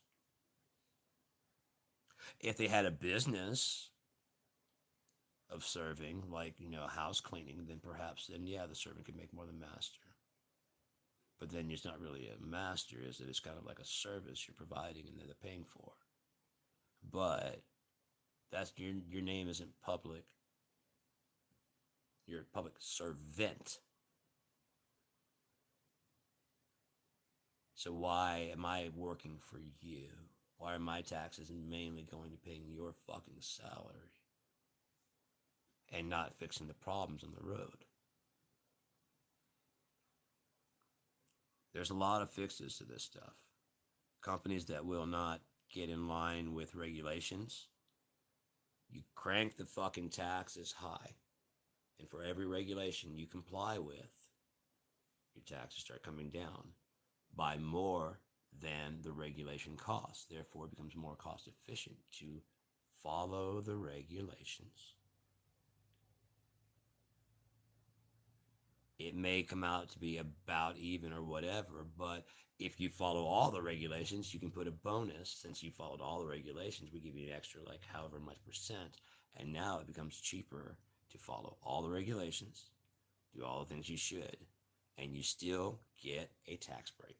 If they had a business of serving, like, house cleaning, then perhaps, then yeah, the servant could make more than master. But then it's not really a master, is it? It's kind of like a service you're providing and that they're paying for. But that's your name isn't public. You're a public servant. So why am I working for you? Why are my taxes mainly going to paying your fucking salary and not fixing the problems on the road? There's a lot of fixes to this stuff. Companies that will not get in line with regulations, you crank the fucking taxes high. And for every regulation you comply with, your taxes start coming down by more than the regulation costs. Therefore, it becomes more cost efficient to follow the regulations. It may come out to be about even or whatever, but if you follow all the regulations, you can put a bonus. Since you followed all the regulations, we give you an extra, like, however much percent, and now it becomes cheaper to follow all the regulations, do all the things you should, and you still get a tax break.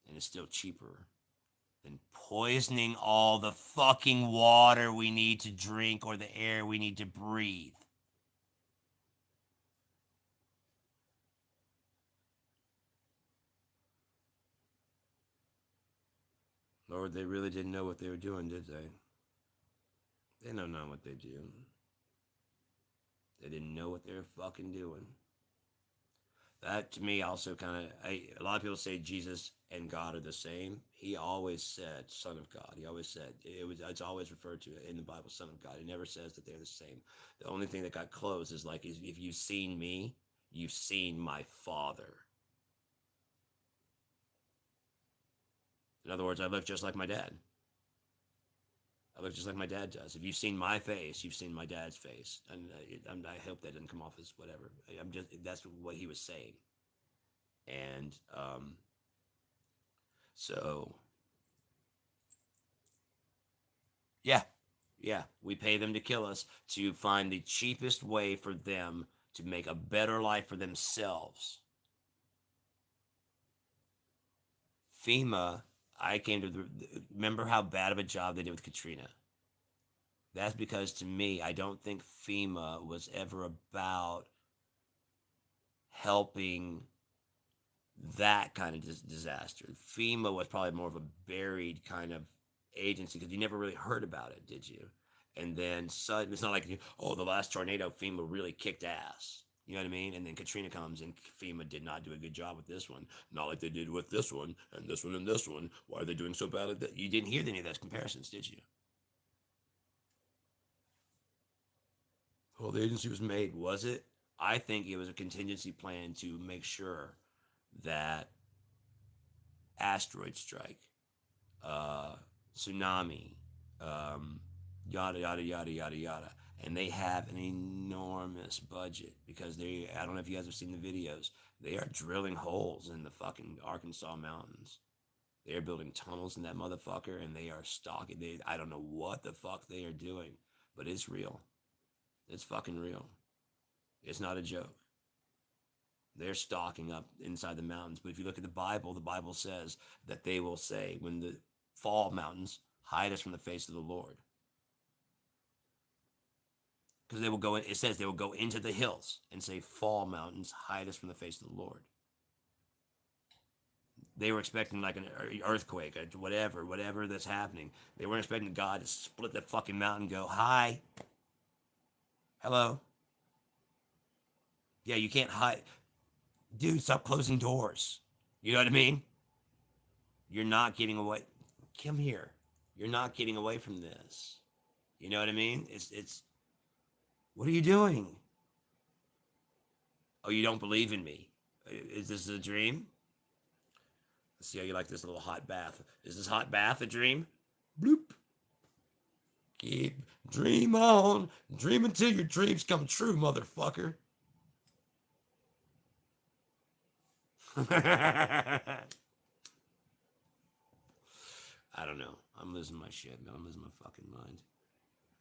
And it's still cheaper than poisoning all the fucking water we need to drink or the air we need to breathe. Lord, they really didn't know what they were doing, did they? They don't know what they do. They didn't know what they were fucking doing. That, to me, also kind of, a lot of people say Jesus and God are the same. He always said Son of God. He always said, it's always referred to in the Bible, Son of God. He never says that they're the same. The only thing that got close is like, if you've seen me, you've seen my Father. In other words, I look just like my dad. I look just like my dad does. If you've seen my face, you've seen my dad's face. And I hope that didn't come off as whatever. That's what he was saying. And so, yeah, we pay them to kill us to find the cheapest way for them to make a better life for themselves. FEMA, I came to remember how bad of a job they did with Katrina. That's because, to me, I don't think FEMA was ever about helping that kind of disaster. FEMA was probably more of a buried kind of agency because you never really heard about it, did you? And then it's not like, oh, the last tornado, FEMA really kicked ass. You know what I mean? And then Katrina comes and FEMA did not do a good job with this one. Not like they did with this one and this one and this one. Why are they doing so bad at that? You didn't hear any of those comparisons, did you? Well, the agency was made, was it? I think it was a contingency plan to make sure that asteroid strike, tsunami, yada, yada, yada, yada, yada. And they have an enormous budget because I don't know if you guys have seen the videos, they are drilling holes in the fucking Arkansas mountains. They're building tunnels in that motherfucker, and they are stalking. I don't know what the fuck they are doing, but it's real. It's fucking real. It's not a joke. They're stalking up inside the mountains. But if you look at the Bible says that they will say, when the fall mountains, hide us from the face of the Lord. Because they will go, it says they will go into the hills and say, fall mountains, hide us from the face of the Lord. They were expecting like an earthquake, or whatever that's happening. They weren't expecting God to split that fucking mountain and go, hi, hello. Yeah, you can't hide. Dude, stop closing doors. You know what I mean? You're not getting away. Come here. You're not getting away from this. You know what I mean? It's. What are you doing? Oh, you don't believe in me? Is this a dream? Let's see how you like this little hot bath. Is this hot bath a dream? Bloop. Keep dream on. Dream until your dreams come true, motherfucker. I don't know. I'm losing my shit, man. I'm losing my fucking mind.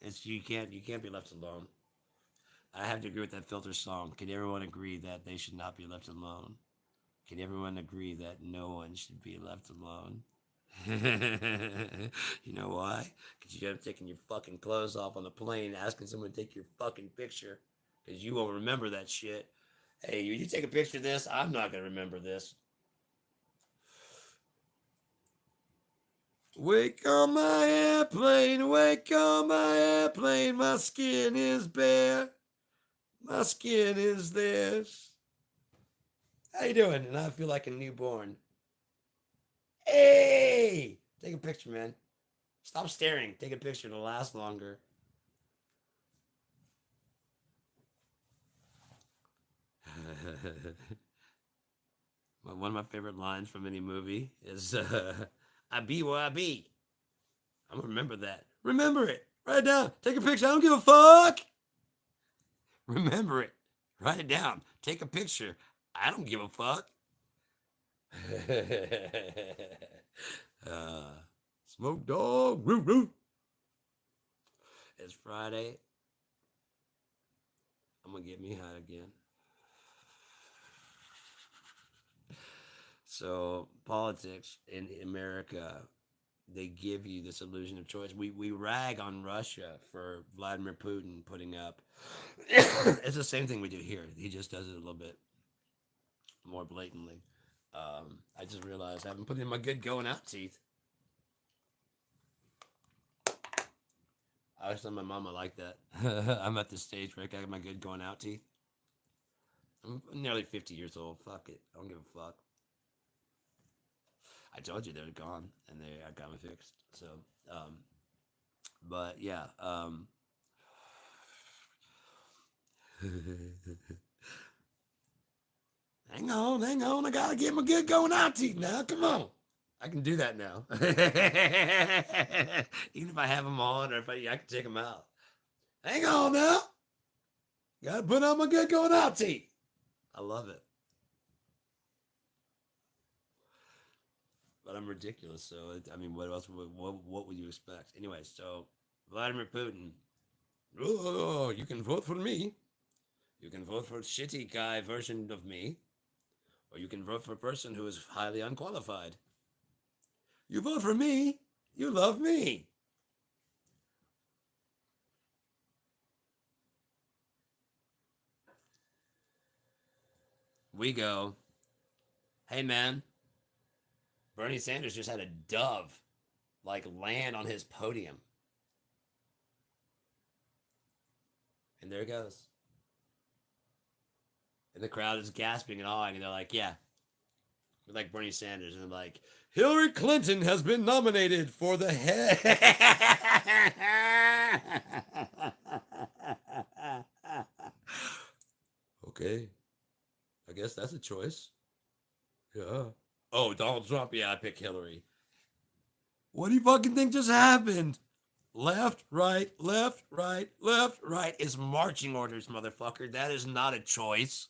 It's you can't be left alone. I have to agree with that Filter song. Can everyone agree that they should not be left alone? Can everyone agree that no one should be left alone? You know why? Because you end up taking your fucking clothes off on the plane, asking someone to take your fucking picture. Because you won't remember that shit. Hey, you take a picture of this? I'm not going to remember this. Wake on my airplane, wake on my airplane, my skin is bare, my skin is theirs. How you doing? And I feel like a newborn. Hey! Take a picture, man. Stop staring. Take a picture to last longer. One of my favorite lines from any movie is, I be where I be. I'm gonna remember that. Remember it. Write it down. Take a picture. I don't give a fuck. Remember it. Write it down. Take a picture. I don't give a fuck. uh, Smoke dog. Woo woo. It's Friday. I'm gonna get me high again. So politics in America, they give you this illusion of choice. We rag on Russia for Vladimir Putin putting up. It's the same thing we do here. He just does it a little bit more blatantly. I just realized I haven't put in my good going out teeth. I was telling my mom I like that. I'm at the stage where I got my good going out teeth. I'm nearly 50 years old. Fuck it. I don't give a fuck. I told you they're gone and I got me fixed. So, but yeah. Hang on. I gotta get my good going out teeth now. Come on. I can do that now. Even if I have them on or if I can take them out. Hang on now. Gotta put on my good going out teeth. I love it. But I'm ridiculous. So, I mean, what else? What would you expect? Anyway, so Vladimir Putin. Oh, you can vote for me. You can vote for a shitty guy version of me. Or you can vote for a person who is highly unqualified. You vote for me, you love me. We go, hey man, Bernie Sanders just had a dove like land on his podium. And there it goes. And the crowd is gasping and awing, and they're like, yeah, we're like Bernie Sanders. And they're like, Hillary Clinton has been nominated for the head. Okay. I guess that's a choice. Yeah. Oh, Donald Trump. Yeah, I pick Hillary. What do you fucking think just happened? Left, right, left, right, left, right. It's marching orders, motherfucker. That is not a choice.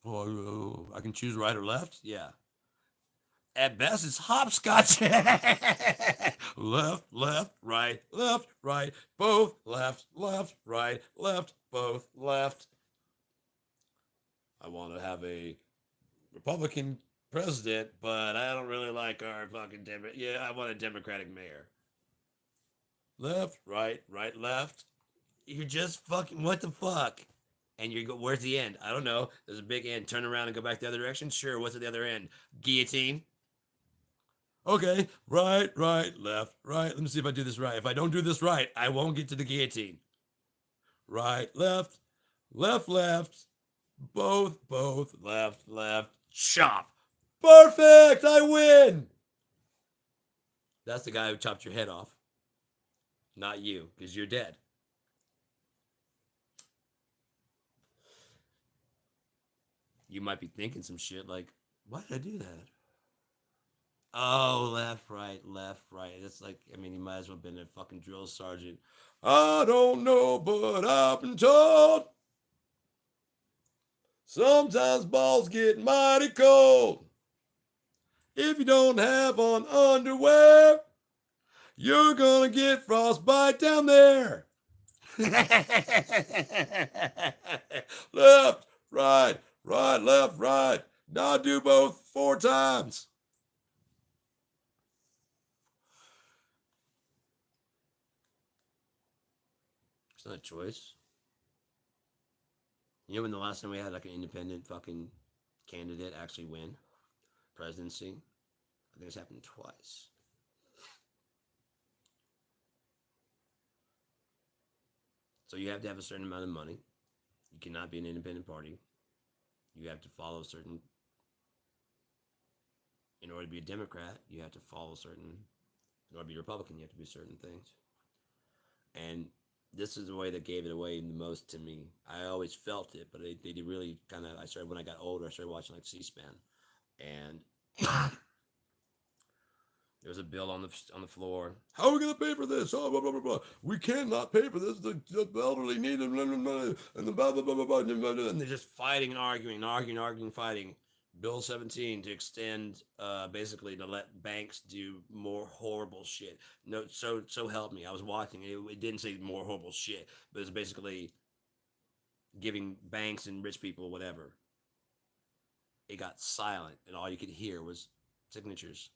Oh, I can choose right or left? Yeah. At best, it's hopscotch. Left, right, both left, left, both left. I want to have a Republican president, but I don't really like our fucking Democrat. Yeah, I want a Democratic mayor. Left, right, left. You're just fucking what the fuck? And you go, where's the end? I don't know. There's a big end. Turn around and go back the other direction. Sure. What's at the other end? Guillotine. Okay, right, left, right. Let me see if I do this right. If I don't do this right, I won't get to the guillotine. Right, left, left, both, left, chop. Perfect, I win. That's the guy who chopped your head off. Not you, because you're dead. You might be thinking some shit like, why did I do that? Oh, left, right. It's like, I mean, he might as well have been a fucking drill sergeant. I don't know, but I've been told sometimes balls get mighty cold. If you don't have on underwear, you're gonna get frostbite down there. Left, right, left, right. Now do both 4 times. It's not a choice. You know when the last time we had like an independent fucking candidate actually win presidency? I think it's happened twice. So you have to have a certain amount of money. You cannot be an independent party. You have to follow certain. In order to be a Democrat, you have to follow certain. In order to be a Republican, you have to do certain things. And this is the way that gave it away the most to me. I always felt it, but they really kind of. I started when I got older. I started watching like C-SPAN, and there was a bill on the floor. How are we gonna pay for this? Oh, blah blah blah blah. We cannot pay for this. The elderly need it, and the blah blah blah blah blah. And they're just fighting and arguing, fighting. Bill 17 to extend, basically to let banks do more horrible shit. No, so help me. I was watching it. It didn't say more horrible shit, but it's basically giving banks and rich people whatever. It got silent, and all you could hear was signatures.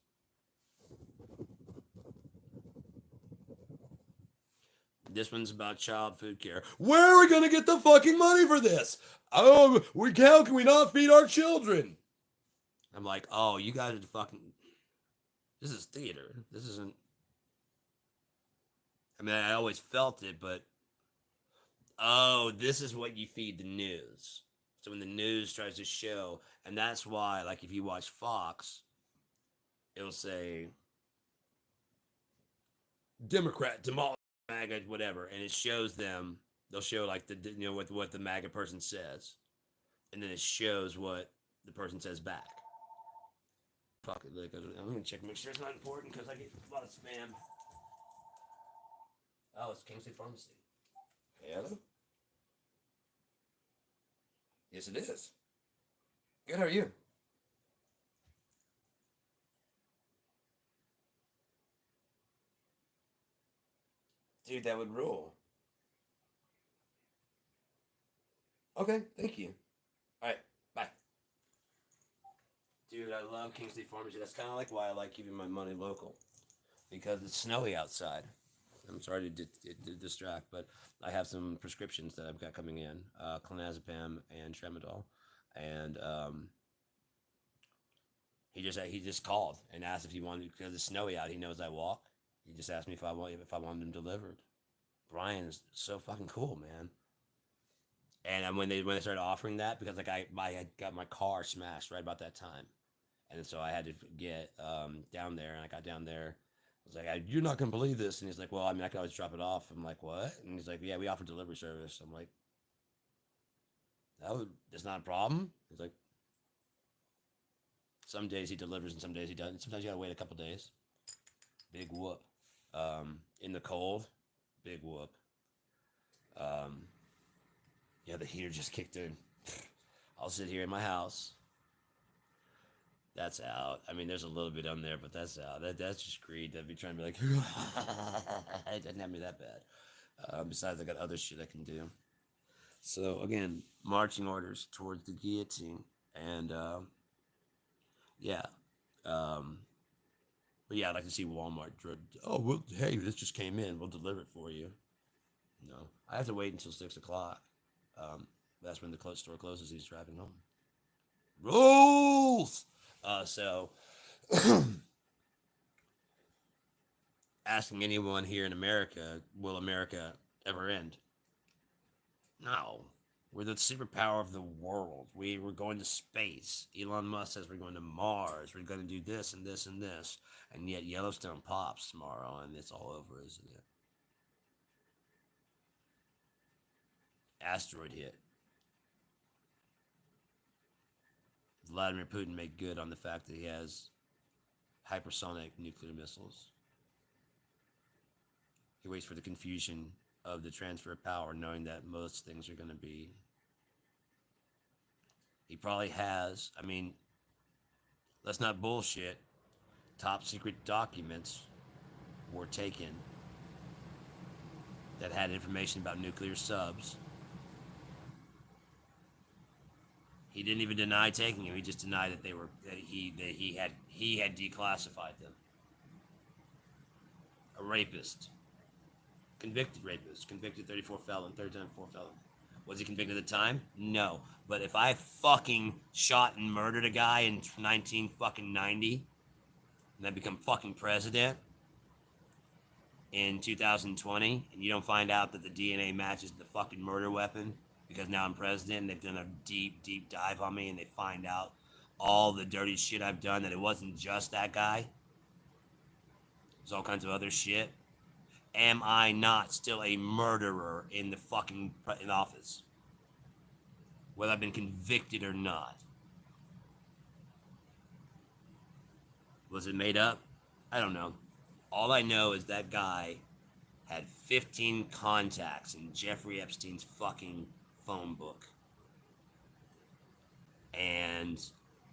This one's about child food care. Where are we gonna get the fucking money for this? Oh, how can we not feed our children? I'm like, oh, you guys are fucking. This is theater. This isn't. I mean, I always felt it, but oh, this is what you feed the news. So when the news tries to show, and that's why, like, if you watch Fox, it'll say Democrat demolish MAGA, whatever, and it shows them. They'll show like what the MAGA person says, and then it shows what the person says back. Pocket, like, I'm gonna check, make sure it's not important because I get a lot of spam. Oh, it's Kingsley Pharmacy. Hello. Yes, it is. Good. How are you? Dude, that would rule. Okay, thank you. All right, bye. Dude, I love Kingsley Pharmacy. That's kind of like why I like keeping my money local because it's snowy outside. I'm sorry to distract, but I have some prescriptions that I've got coming in, clonazepam and tramadol, and he just called and asked if he wanted because it's snowy out. He knows I walk. He just asked me if I wanted them delivered. Brian is so fucking cool, man. And when they started offering that because like I had got my car smashed right about that time, and so I had to get down there, and I got down there. I was like, you're not gonna believe this, and he's like, well, I mean, I can always drop it off. I'm like, what? And he's like, yeah, we offer delivery service. I'm like, that's not a problem. He's like, some days he delivers and some days he doesn't. Sometimes you gotta wait a couple days. Big whoop. In the cold, big whoop. Um, yeah, the heater just kicked in. I'll sit here in my house. That's out. I mean, there's a little bit on there, but that's out. That's just greed. That'd be trying to be like, it doesn't have me that bad. Besides, I got other shit I can do. So again, marching orders towards the guillotine, and yeah, um, but yeah, I'd like to see Walmart. Oh, well, hey, this just came in. We'll deliver it for you. No, I have to wait until 6 o'clock. That's when the store closes. He's driving home. Rules. So asking anyone here in America, will America ever end? No. We're the superpower of the world. We're going to space. Elon Musk says we're going to Mars. We're going to do this and this and this. And yet Yellowstone pops tomorrow and it's all over, isn't it? Asteroid hit. Vladimir Putin made good on the fact that he has hypersonic nuclear missiles. He waits for the confusion of the transfer of power, knowing that most things are going to be. He probably has. I mean, let's not bullshit. Top secret documents were taken that had information about nuclear subs. He didn't even deny taking them. He just denied that he had declassified them. A rapist, convicted rapist, convicted 34 felon, third time 4 felon. Was he convicted at the time? No. But if I fucking shot and murdered a guy in 1990 and I become fucking president in 2020 and you don't find out that the DNA matches the fucking murder weapon because now I'm president and they've done a deep, deep dive on me and they find out all the dirty shit I've done, that it wasn't just that guy. There's all kinds of other shit. Am I not still a murderer in the fucking in office? Whether I've been convicted or not. Was it made up? I don't know. All I know is that guy had 15 contacts in Jeffrey Epstein's fucking phone book. And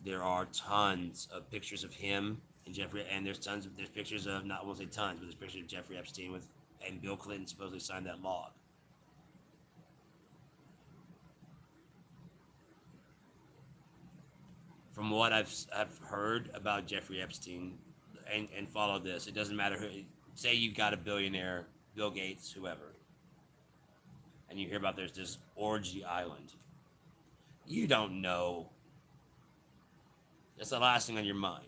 there are tons of pictures of him and Jeffrey, and there's pictures of, not, I won't say tons, but there's pictures of Jeffrey Epstein with, and Bill Clinton supposedly signed that log. From what I've heard about Jeffrey Epstein, and follow this, it doesn't matter who, say you've got a billionaire, Bill Gates, whoever, and you hear about there's this orgy island. You don't know. That's the last thing on your mind.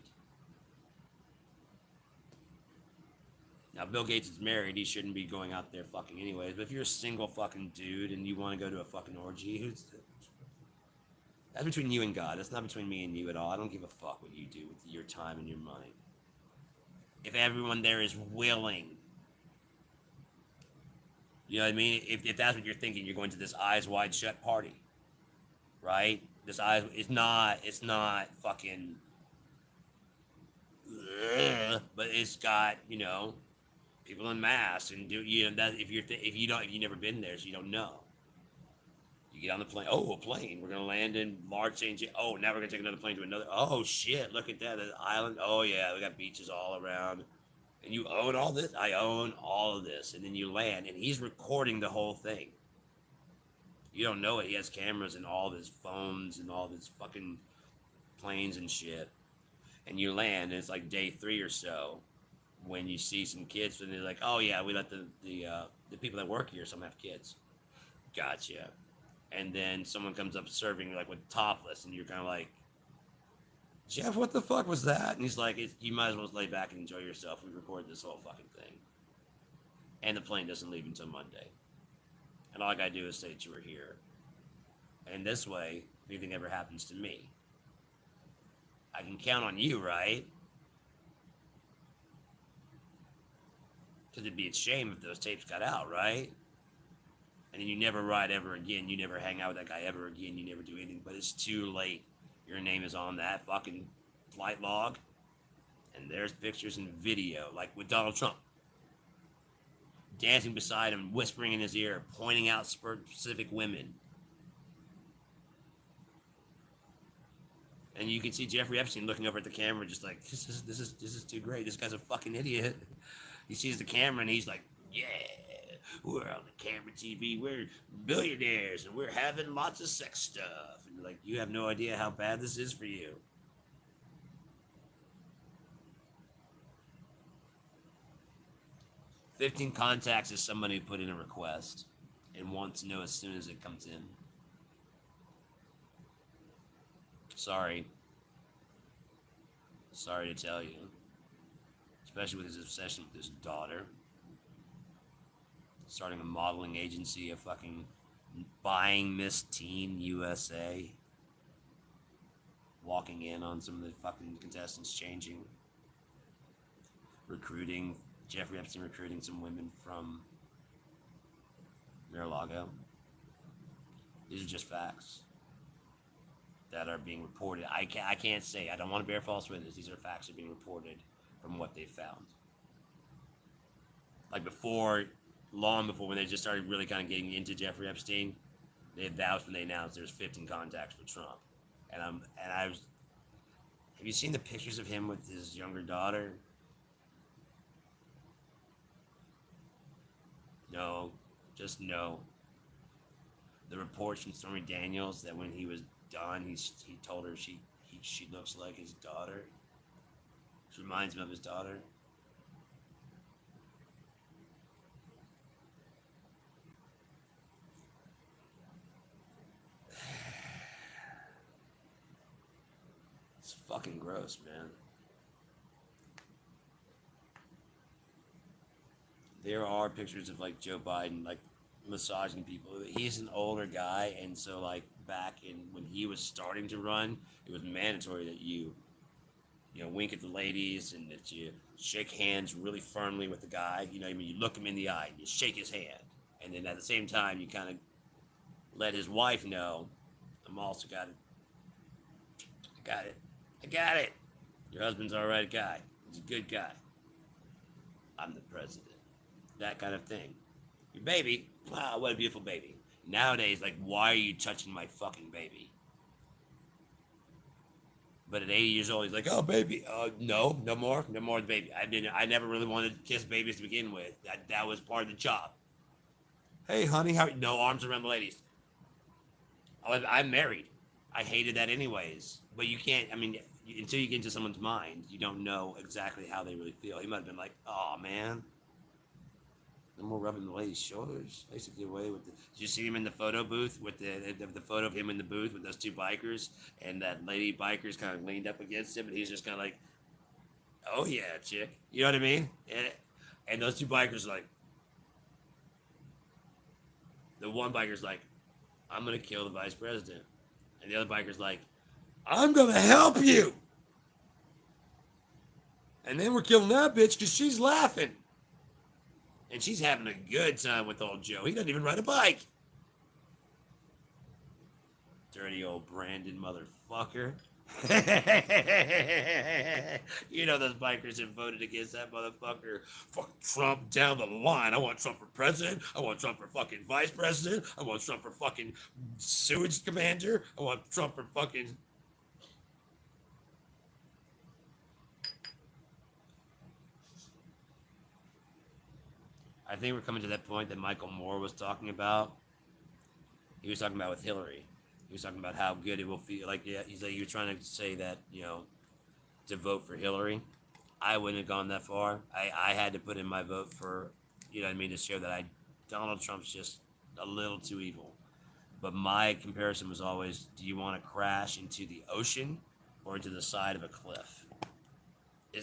Now, Bill Gates is married. He shouldn't be going out there fucking anyways. But if you're a single fucking dude and you want to go to a fucking orgy, that's between you and God. That's not between me and you at all. I don't give a fuck what you do with your time and your money. If everyone there is willing. You know what I mean? If that's what you're thinking, you're going to this eyes wide shut party. Right? This eyes, it's not fucking, but it's got, people in masks and that if you've never been there, so you don't know. You get on the plane. Oh, a plane. We're gonna land in March St. James. Oh, now we're gonna take another plane to another. Oh shit! Look at that, the island. Oh yeah, we got beaches all around. And you own all this. I own all of this. And then you land, and he's recording the whole thing. You don't know it. He has cameras and all of his phones and all of his fucking planes and shit. And you land, and it's like day 3 or so when you see some kids, and they're like, "Oh yeah, we let the people that work here, some have kids." Gotcha. And then someone comes up serving like with topless, and you're kind of like, "Jeff, what the fuck was that?" And he's like, "You might as well lay back and enjoy yourself. We recorded this whole fucking thing." And the plane doesn't leave until Monday. And all I gotta do is say that you were here. And this way, if anything ever happens to me, I can count on you, right? Because it'd be a shame if those tapes got out, right? And then you never ride ever again. You never hang out with that guy ever again. You never do anything. But it's too late. Your name is on that fucking flight log. And there's pictures and video, like with Donald Trump. Dancing beside him, whispering in his ear, pointing out specific women. And you can see Jeffrey Epstein looking over at the camera, just like this is too great. This guy's a fucking idiot. He sees the camera and he's like, yeah, we're on the camera TV. We're billionaires and we're having lots of sex stuff. And like, you have no idea how bad this is for you. "15 contacts" is somebody who put in a request and wants to know as soon as it comes in. Sorry. Sorry to tell you. Especially with his obsession with his daughter. Starting a modeling agency, a fucking buying Miss Teen USA. Walking in on some of the fucking contestants changing. Recruiting. Jeffrey Epstein recruiting some women from Mar-a-Lago. These are just facts that are being reported. I can't say. I don't want to bear false witness. These are facts that are being reported from what they found. Like before, long before, when they just started really kind of getting into Jeffrey Epstein, that was when they announced there's 15 contacts for Trump. And I was. Have you seen the pictures of him with his younger daughter? No, just no. The reports from Stormy Daniels that when he was done, he told her she looks like his daughter. She reminds him of his daughter. It's fucking gross, man. There are pictures of like Joe Biden like massaging people. He's an older guy, and so like back in when he was starting to run, it was mandatory that you wink at the ladies and that you shake hands really firmly with the guy. You know, I mean, you look him in the eye, and you shake his hand, and then at the same time, you kind of let his wife know, I'm also got it. I got it. Your husband's all right guy. He's a good guy. I'm the president. That kind of thing. Your baby, wow, what a beautiful baby. Nowadays, like, why are you touching my fucking baby? But at 80 years old, he's like, oh, baby, no more baby. I never really wanted to kiss babies to begin with. That was part of the job. Hey, honey, no arms around the ladies. I'm married. I hated that anyways. But you can't, I mean, until you get into someone's mind, you don't know exactly how they really feel. He might have been like, oh, man. No more rubbing the lady's shoulders. I used to get away with it. Did you see him in the photo booth with the photo of him in the booth with those two bikers, and that lady biker's kind of leaned up against him, and he's just kind of like, "Oh yeah, chick," you know what I mean? And those two bikers are like, the one biker's like, "I'm gonna kill the vice president," and the other biker's like, "I'm gonna help you," and then we're killing that bitch because she's laughing. And she's having a good time with old Joe. He doesn't even ride a bike. Dirty old Brandon motherfucker. You know those bikers that voted against that motherfucker. Fuck Trump down the line. I want Trump for president. I want Trump for fucking vice president. I want Trump for fucking sewage commander. I want Trump for fucking... I think we're coming to that point that Michael Moore was talking about. He was talking about with Hillary. He was talking about how good it will feel. Like, yeah, he's like, you were trying to say that, to vote for Hillary. I wouldn't have gone that far. I had to put in my vote for, to show that Donald Trump's just a little too evil. But my comparison was always, do you want to crash into the ocean or into the side of a cliff?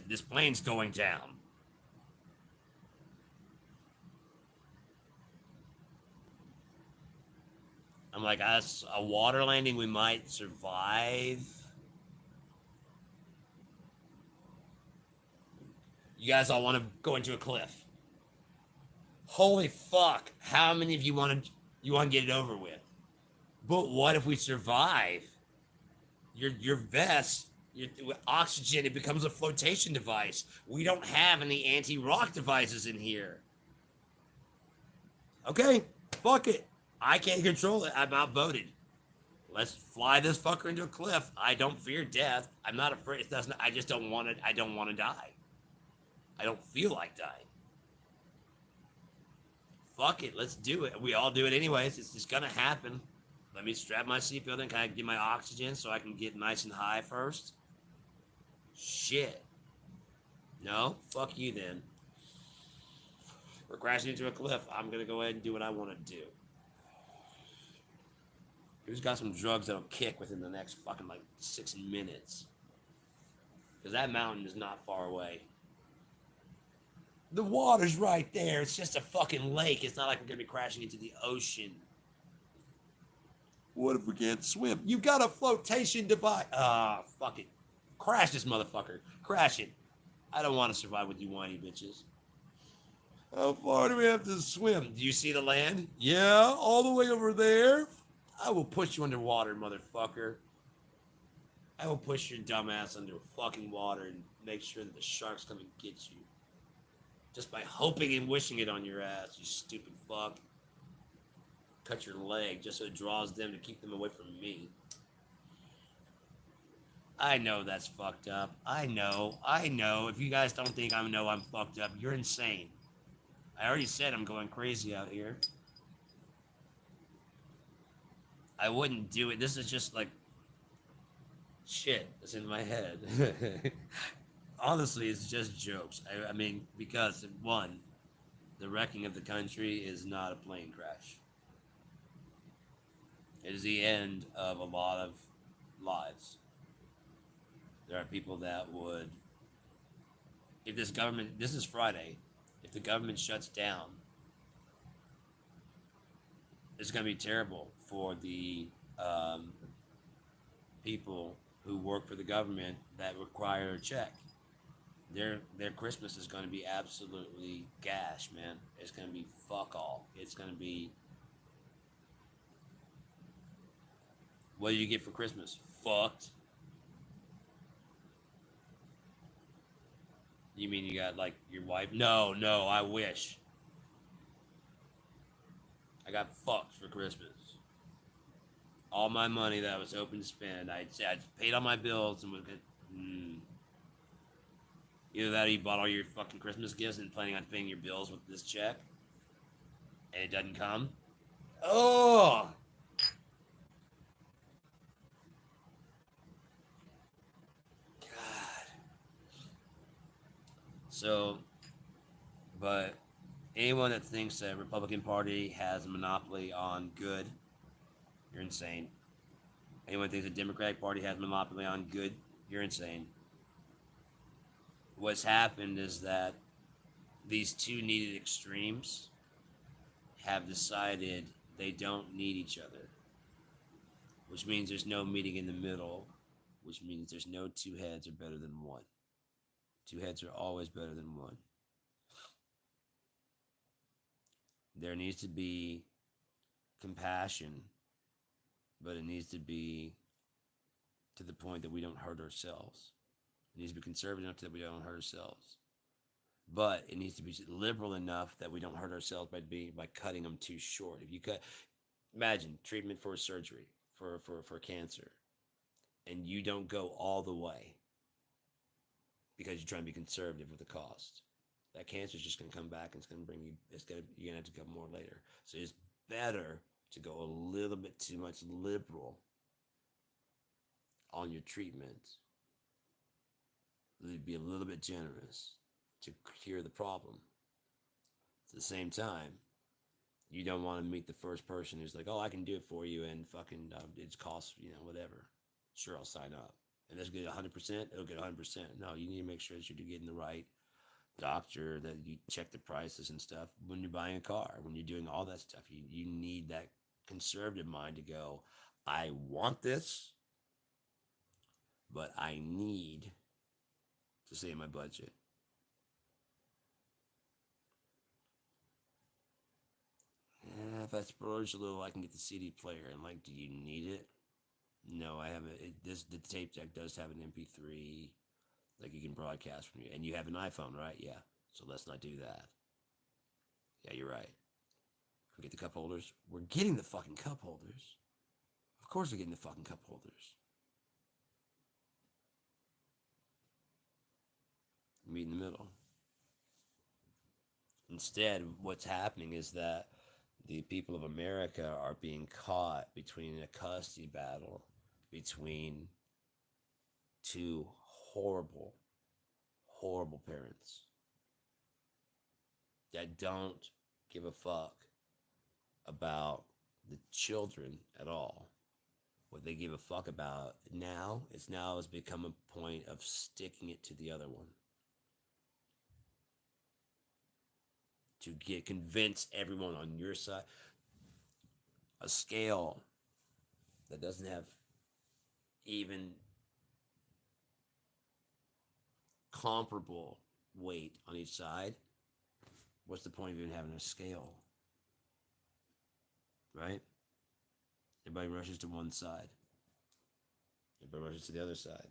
This plane's going down. I'm like, as a water landing, we might survive. You guys all want to go into a cliff. Holy fuck! How many of you want to get it over with? But what if we survive? Your vest, with oxygen, it becomes a flotation device. We don't have any anti-rock devices in here. Okay, fuck it. I can't control it. I'm outvoted. Let's fly this fucker into a cliff. I don't fear death. I'm not afraid. It doesn't. I just don't want to. I don't want to die. I don't feel like dying. Fuck it. Let's do it. We all do it anyways. It's just gonna happen. Let me strap my seatbelt in. Can I get my oxygen so I can get nice and high first? Shit. No? Fuck you then. We're crashing into a cliff. I'm gonna go ahead and do what I want to do. Who's got some drugs that'll kick within the next fucking like 6 minutes? Because that mountain is not far away. The water's right there. It's just a fucking lake. It's not like we're gonna be crashing into the ocean. What if we can't swim? You've got a flotation device. Fuck it. Crash this motherfucker. Crash it. I don't want to survive with you whiny bitches. How far do we have to swim? Do you see the land? Yeah, all the way over there. I will push you underwater, motherfucker. I will push your dumb ass under fucking water and make sure that the sharks come and get you. Just by hoping and wishing it on your ass, you stupid fuck. Cut your leg just so it draws them to keep them away from me. I know that's fucked up. I know. If you guys don't think I know I'm fucked up, you're insane. I already said I'm going crazy out here. I wouldn't do it. This is just like shit that's in my head. Honestly, it's just jokes. I mean, because one, the wrecking of the country is not a plane crash. It is the end of a lot of lives. There are people that would, if this government, this is Friday, if the government shuts down, it's going to be terrible for the people who work for the government that require a check. Their Christmas is going to be absolutely gash, man. It's going to be fuck all. It's going to be, what do you get for Christmas? Fucked. You mean you got like your wife? No, I wish. I got fucked for Christmas. All my money that I was hoping to spend, I paid all my bills and would get. Either that or you bought all your fucking Christmas gifts and planning on paying your bills with this check, and it doesn't come. Oh! God. So, but anyone that thinks that Republican Party has a monopoly on good, you're insane. Anyone that thinks the Democratic Party has a monopoly on good, you're insane. What's happened is that these two needed extremes have decided they don't need each other, which means there's no meeting in the middle, which means there's no two heads are better than one. Two heads are always better than one. There needs to be compassion, but it needs to be to the point that we don't hurt ourselves. It needs to be conservative enough that we don't hurt ourselves. But it needs to be liberal enough that we don't hurt ourselves by cutting them too short. If you imagine treatment for a surgery for cancer, and you don't go all the way because you're trying to be conservative with the cost. That cancer is just going to come back and it's going to bring you. You're going to have to go more later. So it's better to go a little bit too much liberal on your treatment. Be a little bit generous to cure the problem. At the same time, you don't want to meet the first person who's like, "Oh, I can do it for you," and fucking it's costs whatever. Sure, I'll sign up. And let's get 100%. It'll get 100%. No, you need to make sure that you're getting the right doctor, that you check the prices and stuff when you're buying a car, when you're doing all that stuff. You need that conservative mind to go, I want this, but I need to save my budget. If I splurge a little, I can get the CD player. And like, do you need it? No, I haven't. The tape deck does have an MP3, like you can broadcast from you, and you have an iPhone, right? Yeah. So let's not do that. Yeah, you're right. We get the cup holders. We're getting the fucking cup holders. Of course they're getting the fucking cup holders. Meet in the middle. Instead, what's happening is that the people of America are being caught between a custody battle between two horrible, horrible parents that don't give a fuck about the children at all. What they give a fuck about now has become a point of sticking it to the other one. To get convince everyone on your side. A scale that doesn't have even comparable weight on each side. What's the point of even having a scale? Right? Everybody rushes to one side. Everybody rushes to the other side.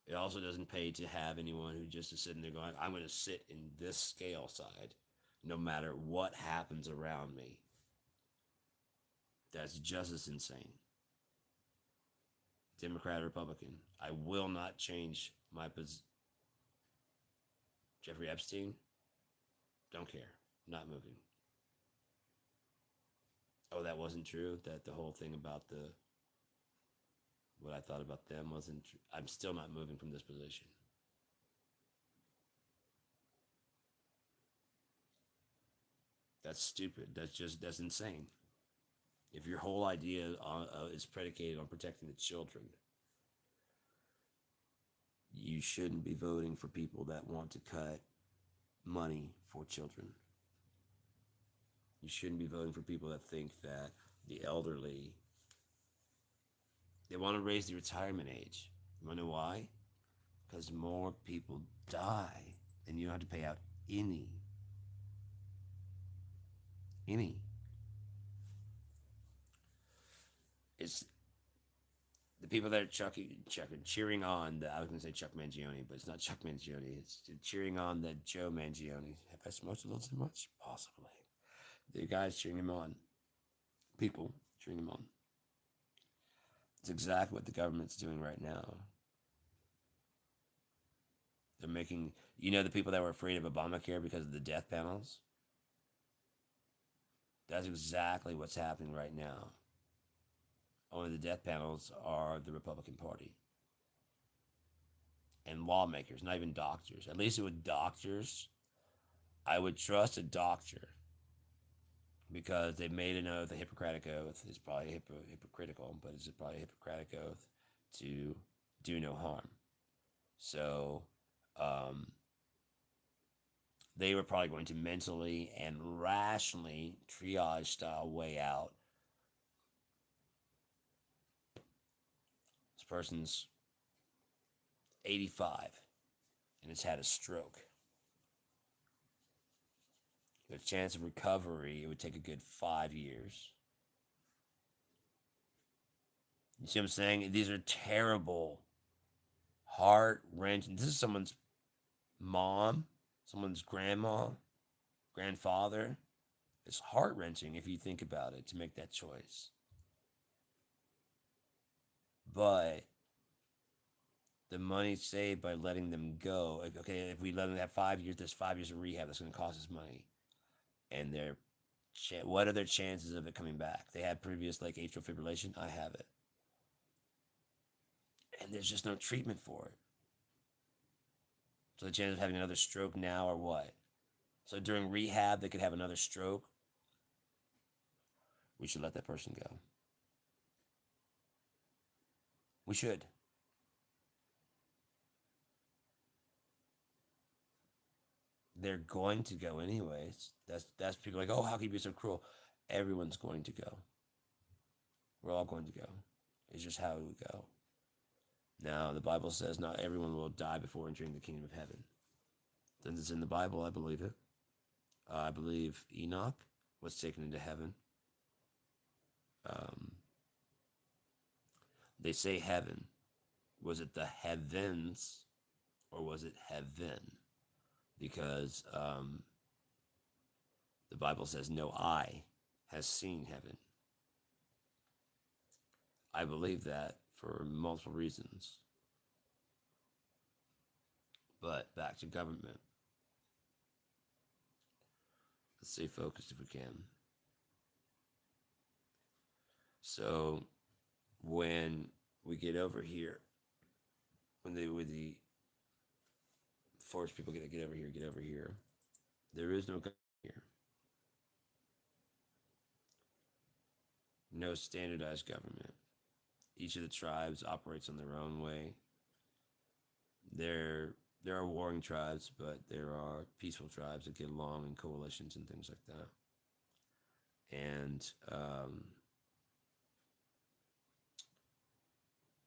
It also doesn't pay to have anyone who just is sitting there going, I'm going to sit in this scale side no matter what happens around me. That's just as insane. Democrat or Republican, I will not change my position. Jeffrey Epstein, don't care. Not moving. Oh, that wasn't true? That the whole thing about what I thought about them wasn't true? I'm still not moving from this position. That's stupid. That's insane. If your whole idea is predicated on protecting the children, you shouldn't be voting for people that want to cut money for children. You shouldn't be voting for people that think that the elderly, they want to raise the retirement age. You want to know why? Because more people die and you don't have to pay out any. It's the people that are cheering on I was going to say Chuck Mangione, but it's not Chuck Mangione. It's cheering on that Joe Mangione. Have I smoked a little too much? Possibly. The guys cheering him on. People cheering him on. It's exactly what the government's doing right now. They're making, the people that were afraid of Obamacare because of the death panels? That's exactly what's happening right now. Only the death panels are the Republican Party. And lawmakers, not even doctors. At least with doctors, I would trust a doctor because they made an oath, a Hippocratic oath. It's probably hypocritical, but it's probably a Hippocratic oath to do no harm. So they were probably going to mentally and rationally triage style weigh out this person's 85 and has had a stroke. The chance of recovery, it would take a good 5 years. You see what I'm saying? These are terrible, heart-wrenching. This is someone's mom, someone's grandma, grandfather. It's heart-wrenching if you think about it to make that choice. But the money saved by letting them go, like, okay, if we let them have 5 years, there's 5 years of rehab that's going to cost us money. And what are their chances of it coming back? They had previous atrial fibrillation. I have it. And there's just no treatment for it. So the chance of having another stroke now or what? So during rehab, they could have another stroke. We should let that person go. We should. They're going to go anyways. That's people like, oh, how can you be so cruel? Everyone's going to go. We're all going to go. It's just how we go. Now, the Bible says not everyone will die before entering the kingdom of heaven. Since it's in the Bible, I believe it. I believe Enoch was taken into heaven. They say heaven. Was it the heavens or was it heaven? Because the Bible says no eye has seen heaven. I believe that for multiple reasons. But back to government. Let's stay focused if we can. So when we get over here, when they with the force people get over here, there is no government here. No standardized government. Each of the tribes operates on their own way. There are warring tribes, but there are peaceful tribes that get along in coalitions and things like that. And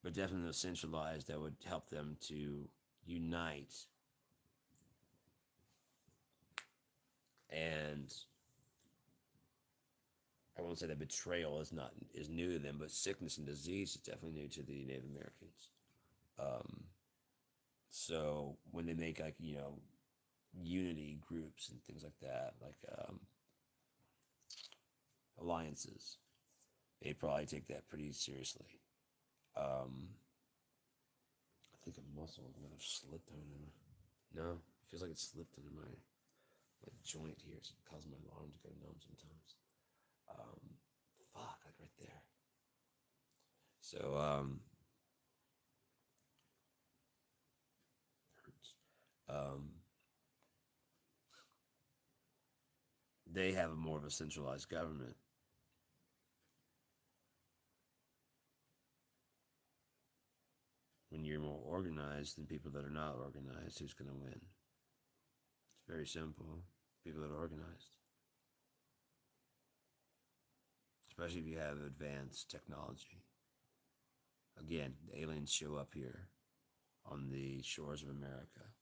but definitely centralized that would help them to unite. And I won't say that betrayal is new to them, but sickness and disease is definitely new to the Native Americans. Um, so when they make like unity groups and things like that, like alliances, they probably take that pretty seriously. Um, I think a muscle might have slipped under. No, it feels like it slipped under my joint here. It's causing my arm to go numb sometimes. Um, fuck, like right there. So hurts. They have a more of a centralized government. When you're more organized than people that are not organized, who's going to win? It's very simple. People that are organized. Especially if you have advanced technology. Again, the aliens show up here on the shores of America.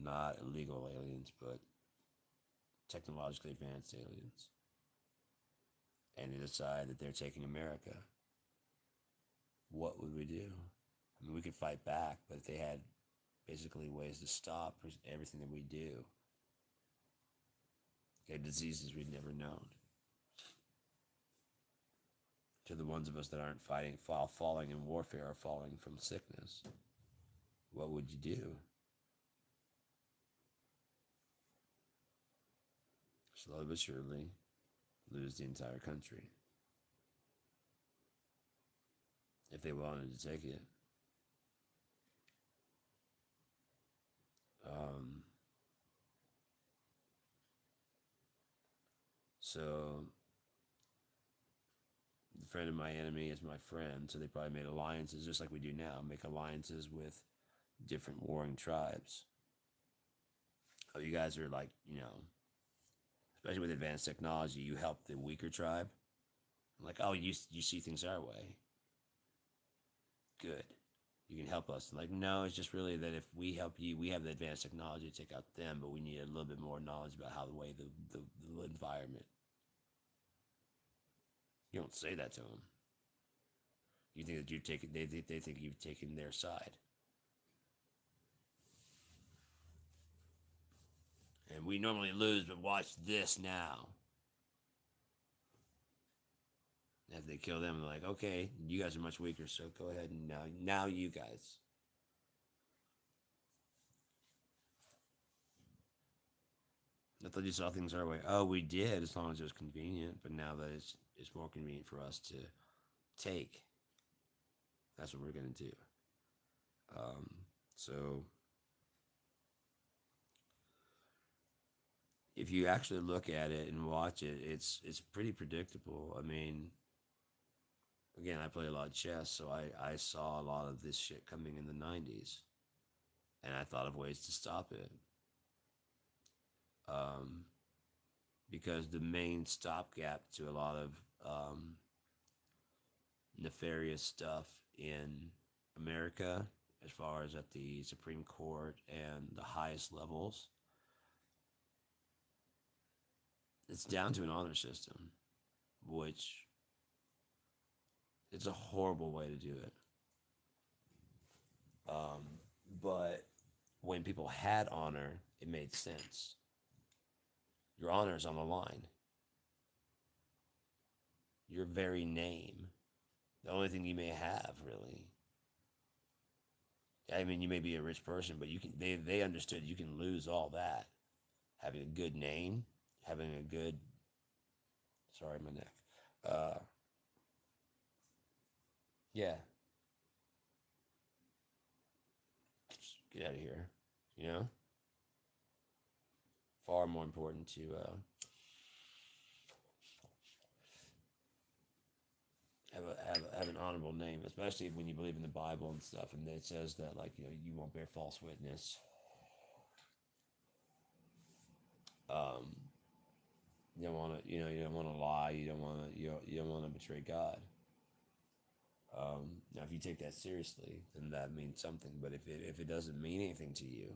Not illegal aliens, but technologically advanced aliens. And they decide that they're taking America. What would we do? I mean, we could fight back, but if they had basically ways to stop everything that we do, they have diseases we'd never known. To the ones of us that aren't fighting, falling in warfare or falling from sickness, what would you do? Slowly but surely, lose the entire country. If they wanted to take it. Um, so, the friend of my enemy is my friend, so they probably made alliances just like we do now, make alliances with different warring tribes. Oh, you guys are like, especially with advanced technology, you help the weaker tribe. Like, oh, you see things our way. Good. You can help us. Like, no, it's just really that if we help you, we have the advanced technology to take out them, but we need a little bit more knowledge about how the way the environment. You don't say that to them. You think that you're taking, they think you've taken their side. And we normally lose, but watch this now. After they kill them, they're like, okay, you guys are much weaker, so go ahead and now you guys. I thought you saw things our way. Oh, we did, as long as it was convenient. But now that it's more convenient for us to take, that's what we're gonna do. Um, so if you actually look at it and watch it, it's pretty predictable. I mean, again, I play a lot of chess, so I saw a lot of this shit coming in the '90s, and I thought of ways to stop it. Um, because the main stopgap to a lot of nefarious stuff in America, as far as at the Supreme Court and the highest levels, it's down to an honor system, which it's a horrible way to do it. Um, but when people had honor, it made sense. Your honor is on the line. your very name, the only thing you may have, really. I mean, you may be a rich person, but they understood you can lose all that. Having a good name, having a good, sorry, my neck. Uh, yeah, just get out of here. You know, far more important to have an honorable name, especially when you believe in the Bible and stuff, and it says that like you won't bear false witness. Um, you don't want to you don't want to lie. You don't want to betray God. Now, if you take that seriously, then that means something. But if it doesn't mean anything to you,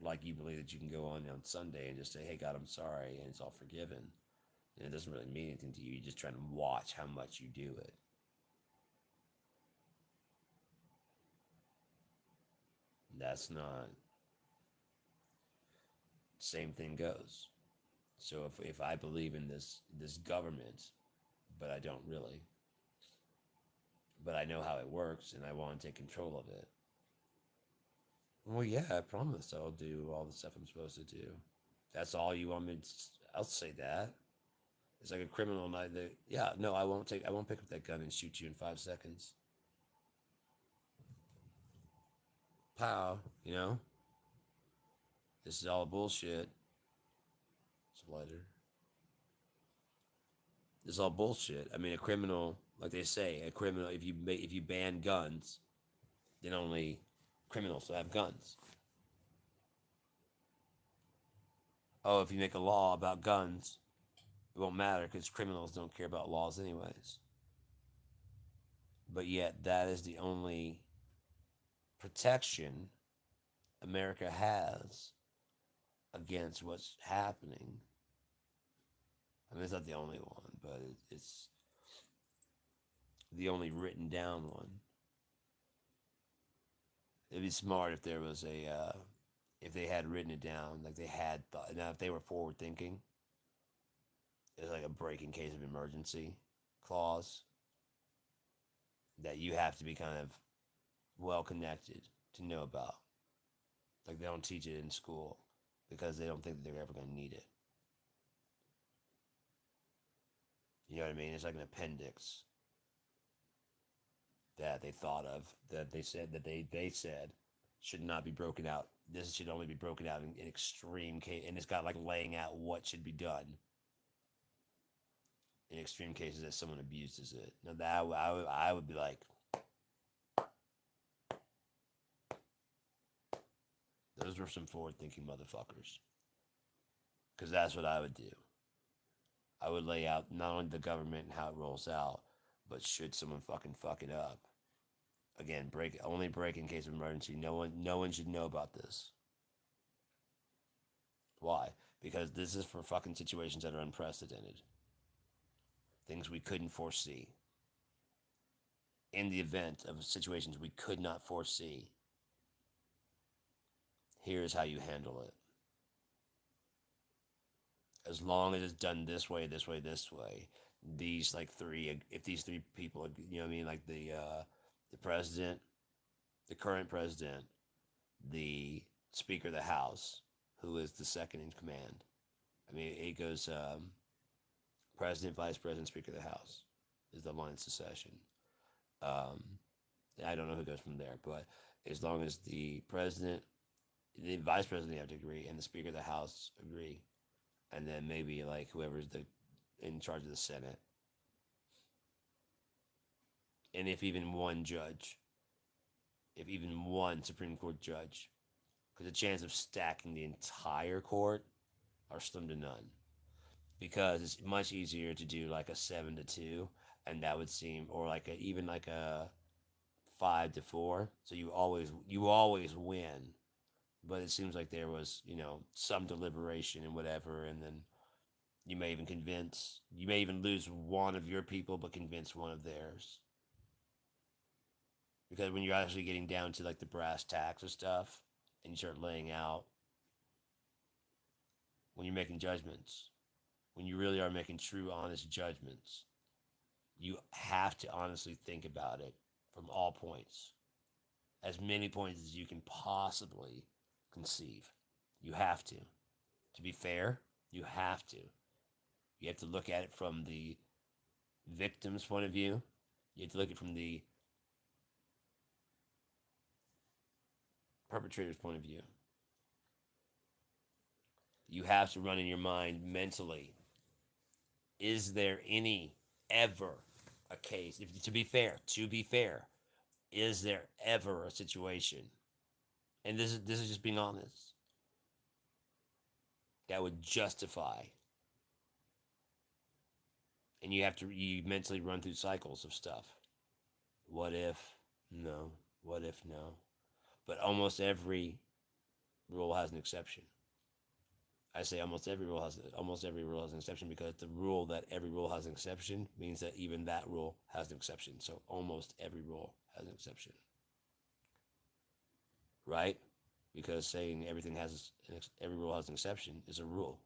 like you believe that you can go on Sunday and just say, "Hey God, I'm sorry," and it's all forgiven, and it doesn't really mean anything to you. You're just trying to watch how much you do it. That's not same thing goes. So if I believe in this government, but I don't really, but I know how it works and I want to take control of it. Well, yeah, I promise I'll do all the stuff I'm supposed to do. That's all you want me to, I'll say that. It's like a criminal night. Yeah, no, I won't pick up that gun and shoot you in 5 seconds. Pow, this is all bullshit. It's a lighter. This is all bullshit. I mean, a criminal, like they say, a criminal. If you ban guns, then only criminals will have guns. Oh, if you make a law about guns, it won't matter because criminals don't care about laws anyways. But yet, that is the only protection America has against what's happening. I mean, it's not the only one, but it's the only written down one. It'd be smart if there was if they had written it down, like they had thought. Now, if they were forward thinking, it's like a break in case of emergency clause that you have to be kind of well connected to know about. Like they don't teach it in school because they don't think that they're ever going to need it. You know what I mean? It's like an appendix that they thought of that they said should not be broken out. This should only be broken out in extreme case, and it's got like laying out what should be done in extreme cases that someone abuses it. Now that I would be like, those were some forward-thinking motherfuckers, because that's what I would do. I would lay out not only the government and how it rolls out, but should someone fucking fuck it up, again, break in case of emergency. No one should know about this. Why? Because this is for fucking situations that are unprecedented. Things we couldn't foresee. In the event of situations we could not foresee, here's how you handle it. As long as it's done this way, this way, this way, these like three, if these three people, you know what I mean, like the president, the current president, the Speaker of the House, who is the second in command. I mean, it goes President, Vice President, Speaker of the House is the line of succession. Um, I don't know who goes from there, but as long as the president, the vice president have to agree, and the Speaker of the House agree, and then maybe like whoever's the in charge of the Senate, and if even one judge, if even one Supreme Court judge, because the chance of stacking the entire court are slim to none. Because it's much easier to do like a 7-2, and that would seem, or like even like a 5-4. So you always win, but it seems like there was some deliberation and whatever, and then you may even lose one of your people, but convince one of theirs. Because when you're actually getting down to like the brass tacks of stuff, and you start laying out when you're making judgments, when you really are making true, honest judgments, you have to honestly think about it from all points, as many points as you can possibly conceive. You have to. To be fair, you have to. You have to look at it from the victim's point of view. You have to look at it from the perpetrator's point of view. You have to run in your mind mentally. Is there any ever a case? If, to be fair, is there ever a situation? And this is just being honest. That would justify. And you mentally run through cycles of stuff. What if? No. What if? No. But almost every rule has an exception. I say almost every rule has an exception because the rule that every rule has an exception means that even that rule has an exception. So almost every rule has an exception, right? Because saying every rule has an exception is a rule.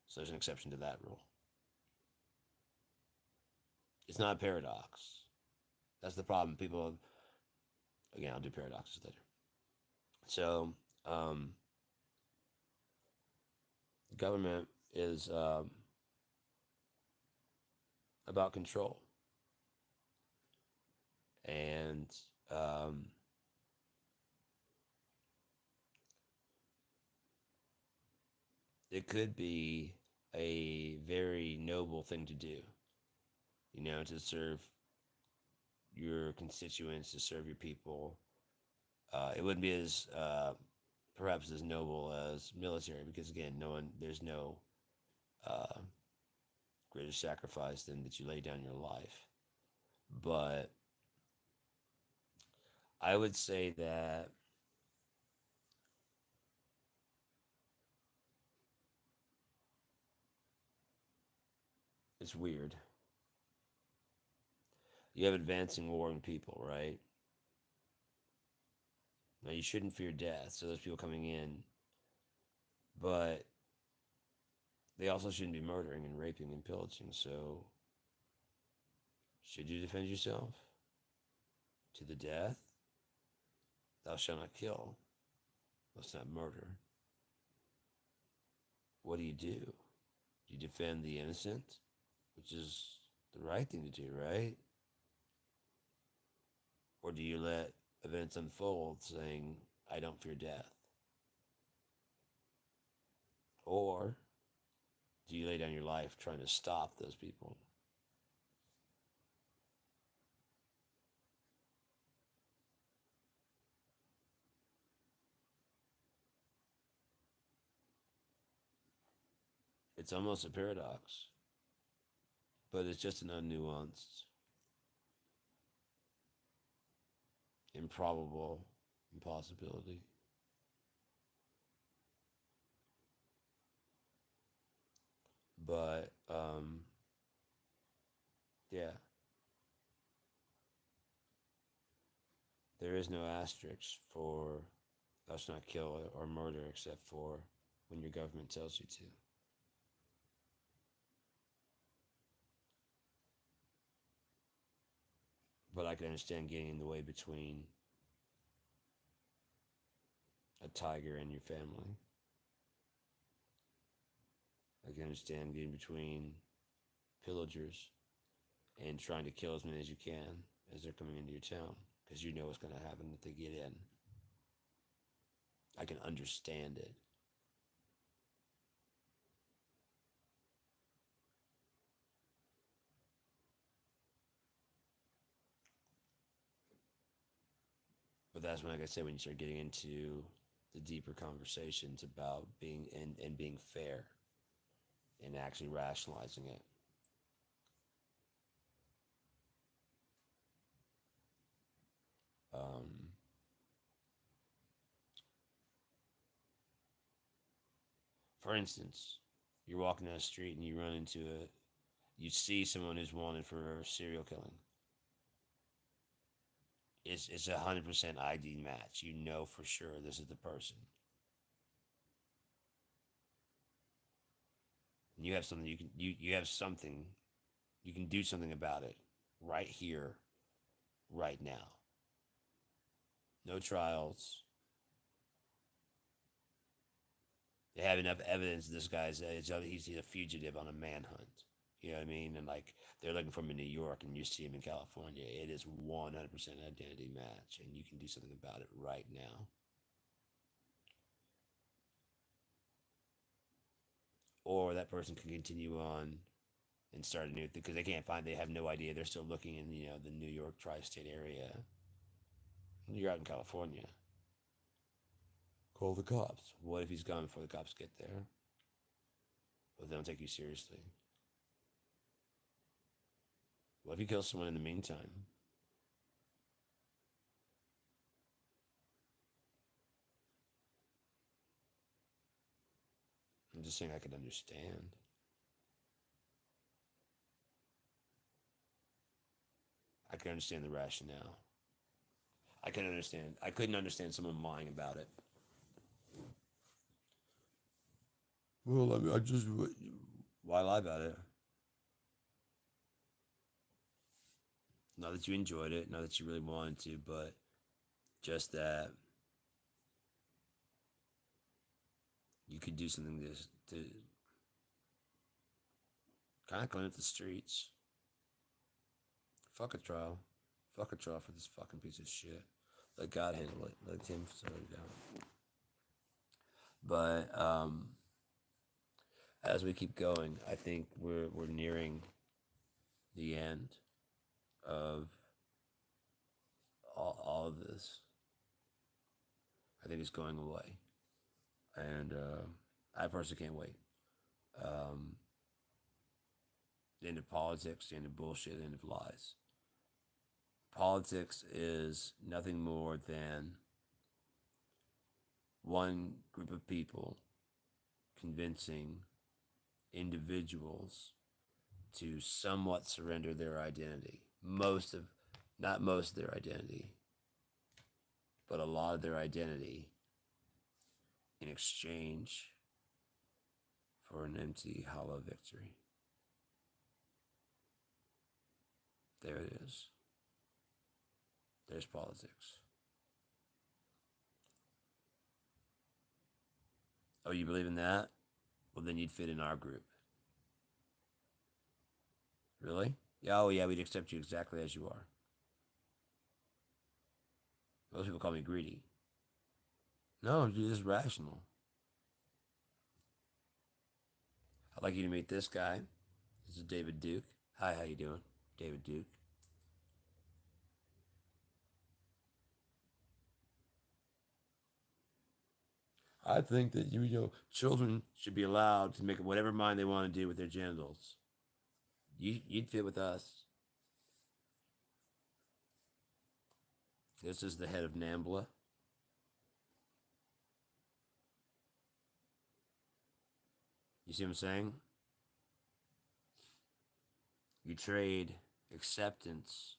So there's an exception to that rule. It's not a paradox. That's the problem. People, again, I'll do paradoxes later. So, government is about control. And it could be a very noble thing to do, to serve your constituents, to serve your people. It wouldn't be as perhaps as noble as military because again, there's no uh, greater sacrifice than that you lay down your life. But I would say that it's weird. You have advancing warring people, right? Now you shouldn't fear death, so those people coming in, but they also shouldn't be murdering and raping and pillaging. So should you defend yourself to the death? Thou shalt not kill. Thou shalt not murder. What do? You defend the innocent, which is the right thing to do, right? Or do you let events unfold saying, I don't fear death? Or do you lay down your life trying to stop those people? It's almost a paradox, but it's just an unnuanced, improbable impossibility. But yeah, there is no asterisk for thou shalt not kill or murder except for when your government tells you to. But I can understand getting in the way between a tiger and your family. I can understand getting between pillagers and trying to kill as many as you can as they're coming into your town because you know what's going to happen if they get in. I can understand it. But that's when, like I said, when you start getting into the deeper conversations about and being fair and actually rationalizing it. Um, for instance, you're walking down the street and you see someone who's wanted for serial killing. It's 100% ID match. You know for sure this is the person. and you have something you have something you can do something about it right here, right now. No trials. They have enough evidence this guy's he's a fugitive on a manhunt. You know what I mean? And like they're looking for him in New York, and you see him in California. It is 100% identity match, and you can do something about it right now. Or that person can continue on and start a new because they can't find. They have no idea. They're still looking in the New York tri-state area. You're out in California. Call the cops. What if he's gone before the cops get there? Well, they don't take you seriously. What if he kills someone in the meantime? I'm just saying I could understand. I could understand the rationale. I couldn't understand. I couldn't understand someone lying about it. Well, I mean, I just why lie about it? Not that you enjoyed it, not that you really wanted to, but just that you could do something to kind of clean up the streets. Fuck a trial. Fuck a trial for this fucking piece of shit. Let God handle it. Let Him sort it out. But as we keep going, I think we're nearing the end of all of this. I think it's going away, and I personally can't wait. Um, the end of politics, the end of bullshit, the end of lies. Politics is nothing more than one group of people convincing individuals to somewhat surrender their identity. Not most of their identity, but a lot of their identity in exchange for an empty, hollow victory. There it is. There's politics. Oh, you believe in that? Well, then you'd fit in our group. Really? Yeah, oh, yeah, we'd accept you exactly as you are. Most people call me greedy. No, you're just rational. I'd like you to meet this guy. This is David Duke. Hi, how you doing? David Duke. I think that children should be allowed to make whatever mind they want to do with their genitals. You'd fit with us. This is the head of NAMBLA. You see what I'm saying? You trade acceptance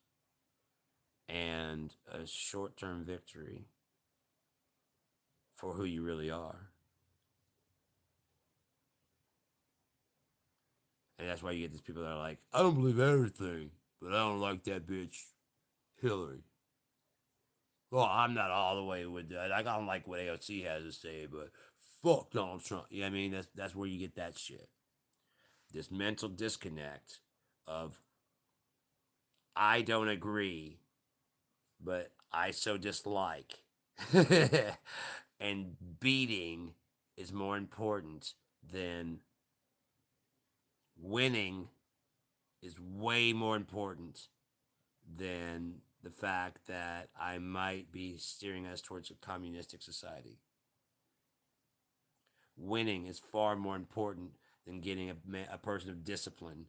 and a short-term victory for who you really are. And that's why you get these people that are like, I don't believe everything, but I don't like that bitch, Hillary. Well, I'm not all the way with that. I don't like what AOC has to say, but fuck Donald Trump. You know what I mean? That's where you get that shit. This mental disconnect of I don't agree, but I so dislike. And beating is more important than winning is way more important than the fact that I might be steering us towards a communistic society. Winning is far more important than getting a person of discipline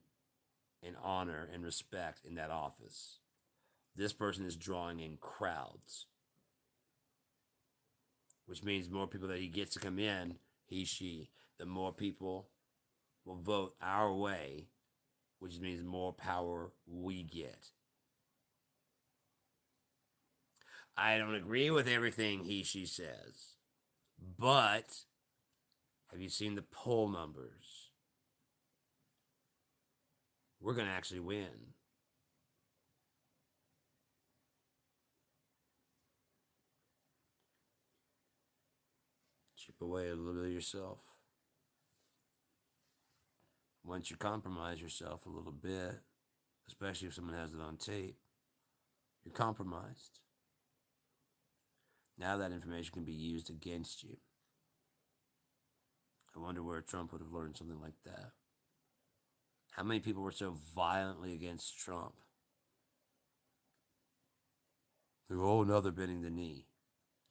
and honor and respect in that office. This person is drawing in crowds, which means more people that he gets to come in, she, the more people will vote our way, which means more power we get. I don't agree with everything she says, but have you seen the poll numbers? we're going to actually win. Chip away a little bit of yourself. Once you compromise yourself a little bit, especially if someone has it on tape, you're compromised. Now that information can be used against you. I wonder where Trump would have learned something like that. How many people were so violently against Trump? Like, oh, now they're bending the knee.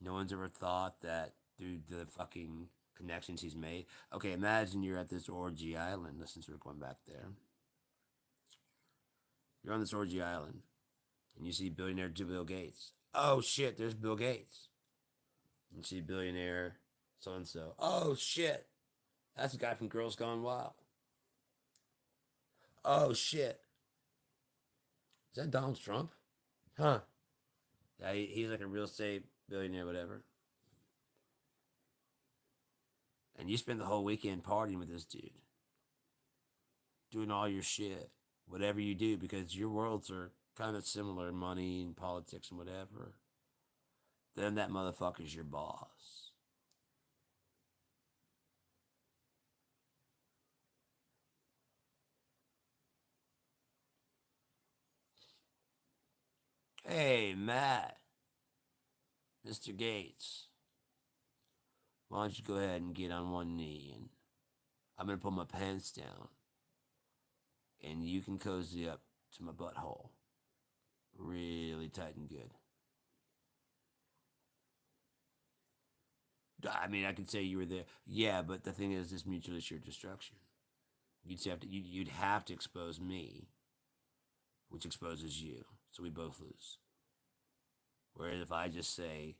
No one's ever thought that through the fucking connections he's made. Okay, imagine you're at this orgy island. Since we're going back there, you're on this orgy island, and you see billionaire Bill Gates. Oh shit, there's Bill Gates. You see billionaire so and so. Oh shit, that's the guy from Girls Gone Wild. Oh shit, is that Donald Trump? Huh? Yeah, he's like a real estate billionaire, whatever. And you spend the whole weekend partying with this dude, doing all your shit, whatever you do, because your worlds are kind of similar, money and politics and whatever. Then that motherfucker's your boss. Hey, Matt, Mr. Gates, why don't you go ahead and get on one knee, and I'm going to put my pants down, and you can cozy up to my butthole really tight and good. I mean, I could say you were there. Yeah, but the thing is, this mutually assured destruction. You'd have to expose me, which exposes you, so we both lose. Whereas if I just say,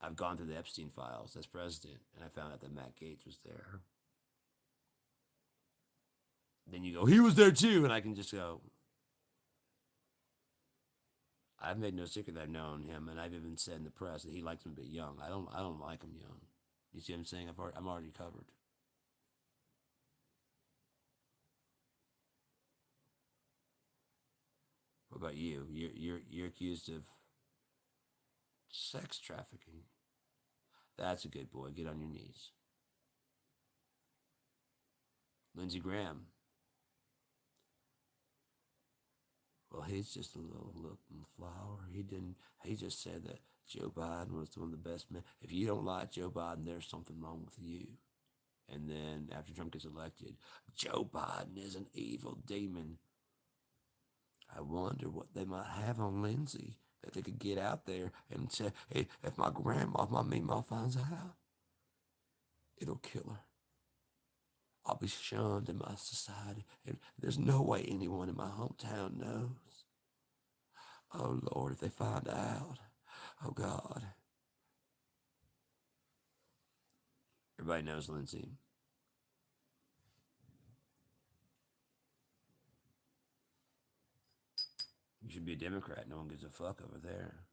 I've gone through the Epstein files as president, and I found out that Matt Gates was there, then you go, he was there too, and I can just go, I've made no secret that I've known him, and I've even said in the press that he likes him a bit young. I don't like him young. You see what I'm saying? I'm already covered. What about you? You're accused of sex trafficking. That's a good boy. Get on your knees. Lindsey Graham. Well, he's just a little looking flower. He just said that Joe Biden was one of the best men. If you don't like Joe Biden, there's something wrong with you. And then after Trump gets elected, Joe Biden is an evil demon. I wonder what they might have on Lindsey that they could get out there and say, hey, if my grandma, my meemaw finds out, it'll kill her. I'll be shunned in my society, and there's no way anyone in my hometown knows. Oh, Lord, if they find out, oh, God. Everybody knows Lindsey. You should be a Democrat. No one gives a fuck over there.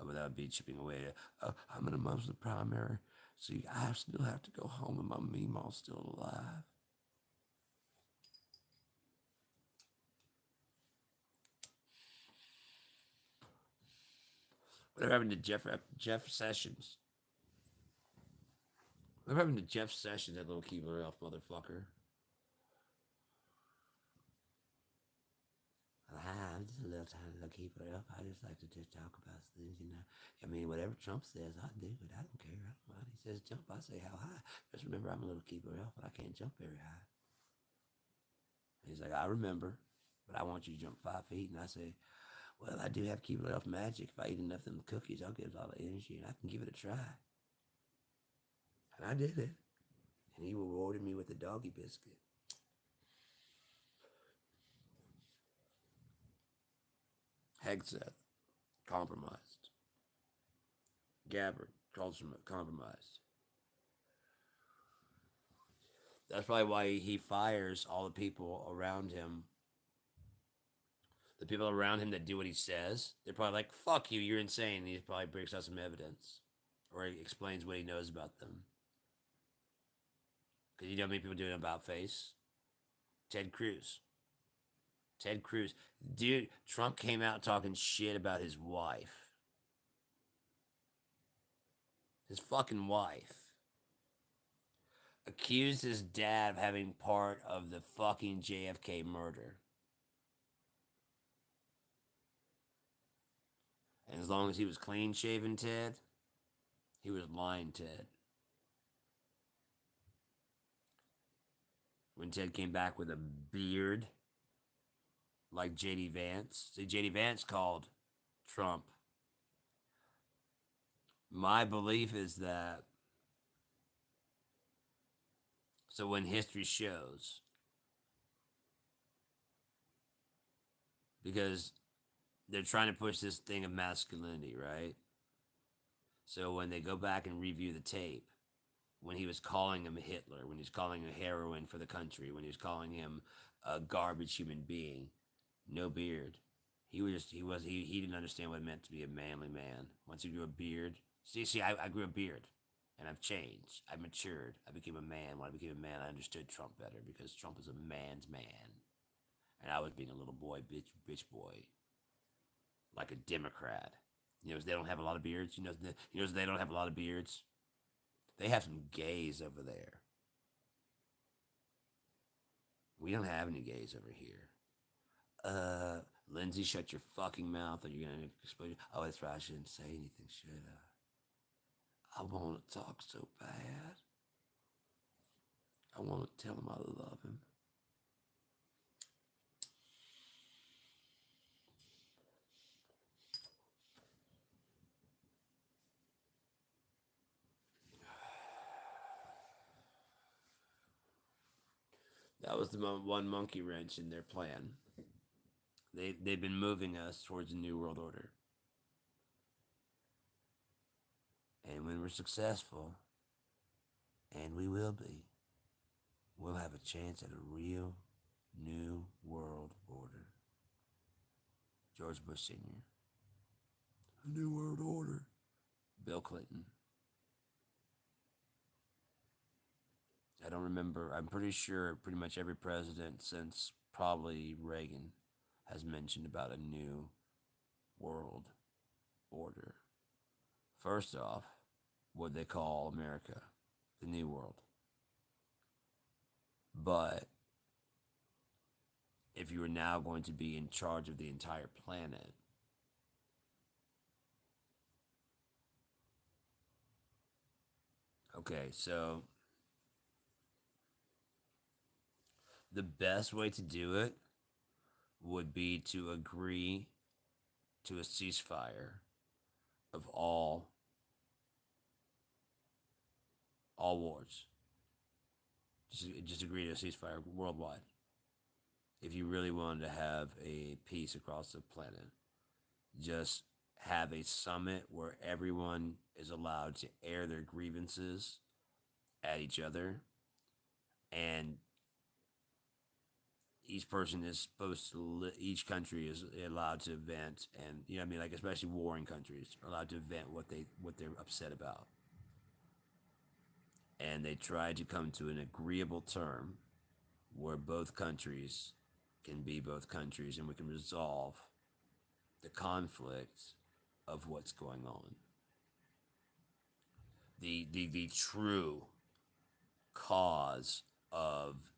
Oh, but that would be chipping away. I'm in a Muslim primary, so I still have to go home and my meemaw's still alive. Whatever happened to Jeff Sessions? Whatever happened to Jeff Sessions, that little Keebler elf motherfucker? I'm just a little tiny little Keebler elf. I just like to just talk about things, you know. I mean, whatever Trump says, I do it. I don't care. I don't mind. He says jump, I say how high. Just remember, I'm a little Keebler elf, but I can't jump very high. He's like, I remember, but I want you to jump 5 feet. And I say, well, I do have Keebler elf magic. If I eat enough of them cookies, I'll get a lot of energy, and I can give it a try. And I did it. And he rewarded me with a doggy biscuit. Hegseth, compromised. Gabbard, compromised. That's probably why he fires all the people around him. The people around him that do what he says, they're probably like, fuck you, you're insane. And he probably breaks out some evidence. Or he explains what he knows about them. Because you know how many people do an about face? Ted Cruz. Ted Cruz. Dude, Trump came out talking shit about his wife. His fucking wife. Accused his dad of having part of the fucking JFK murder. And as long as he was clean shaven, Ted, he was lying, Ted. When Ted came back with a beard like JD Vance. See, JD Vance called Trump. My belief is that, so when history shows, because they're trying to push this thing of masculinity, right? So when they go back and review the tape, when he was calling him Hitler, when he was calling him heroin for the country, when he was calling him a garbage human being, no beard. He didn't understand what it meant to be a manly man. Once he grew a beard, I grew a beard, and I've changed. I matured. I became a man. When I became a man, I understood Trump better because Trump is a man's man, and I was being a little boy, bitch boy, like a Democrat. You know, they don't have a lot of beards. They don't have a lot of beards. They have some gays over there. We don't have any gays over here. Lindsay, shut your fucking mouth or you're gonna explode. Oh, that's right. I shouldn't say anything, should I? I want to talk so bad. I want to tell him I love him. That was the one monkey wrench in their plan. They've been moving us towards a new world order. And when we're successful, and we will be, we'll have a chance at a real new world order. George Bush Sr. A new world order. Bill Clinton. I don't remember. I'm pretty sure pretty much every president since probably Reagan has mentioned about a new world order. First off, what they call America, the New World. But if you are now going to be in charge of the entire planet, okay, so the best way to do it would be to agree to a ceasefire of all wars. Just agree to a ceasefire worldwide. If you really wanted to have a peace across the planet, just have a summit where everyone is allowed to air their grievances at each other, and each country is allowed to vent, and you know what I mean, like especially warring countries are allowed to vent what they're upset about, and they try to come to an agreeable term where both countries can be both countries and we can resolve the conflict of what's going on. The true cause of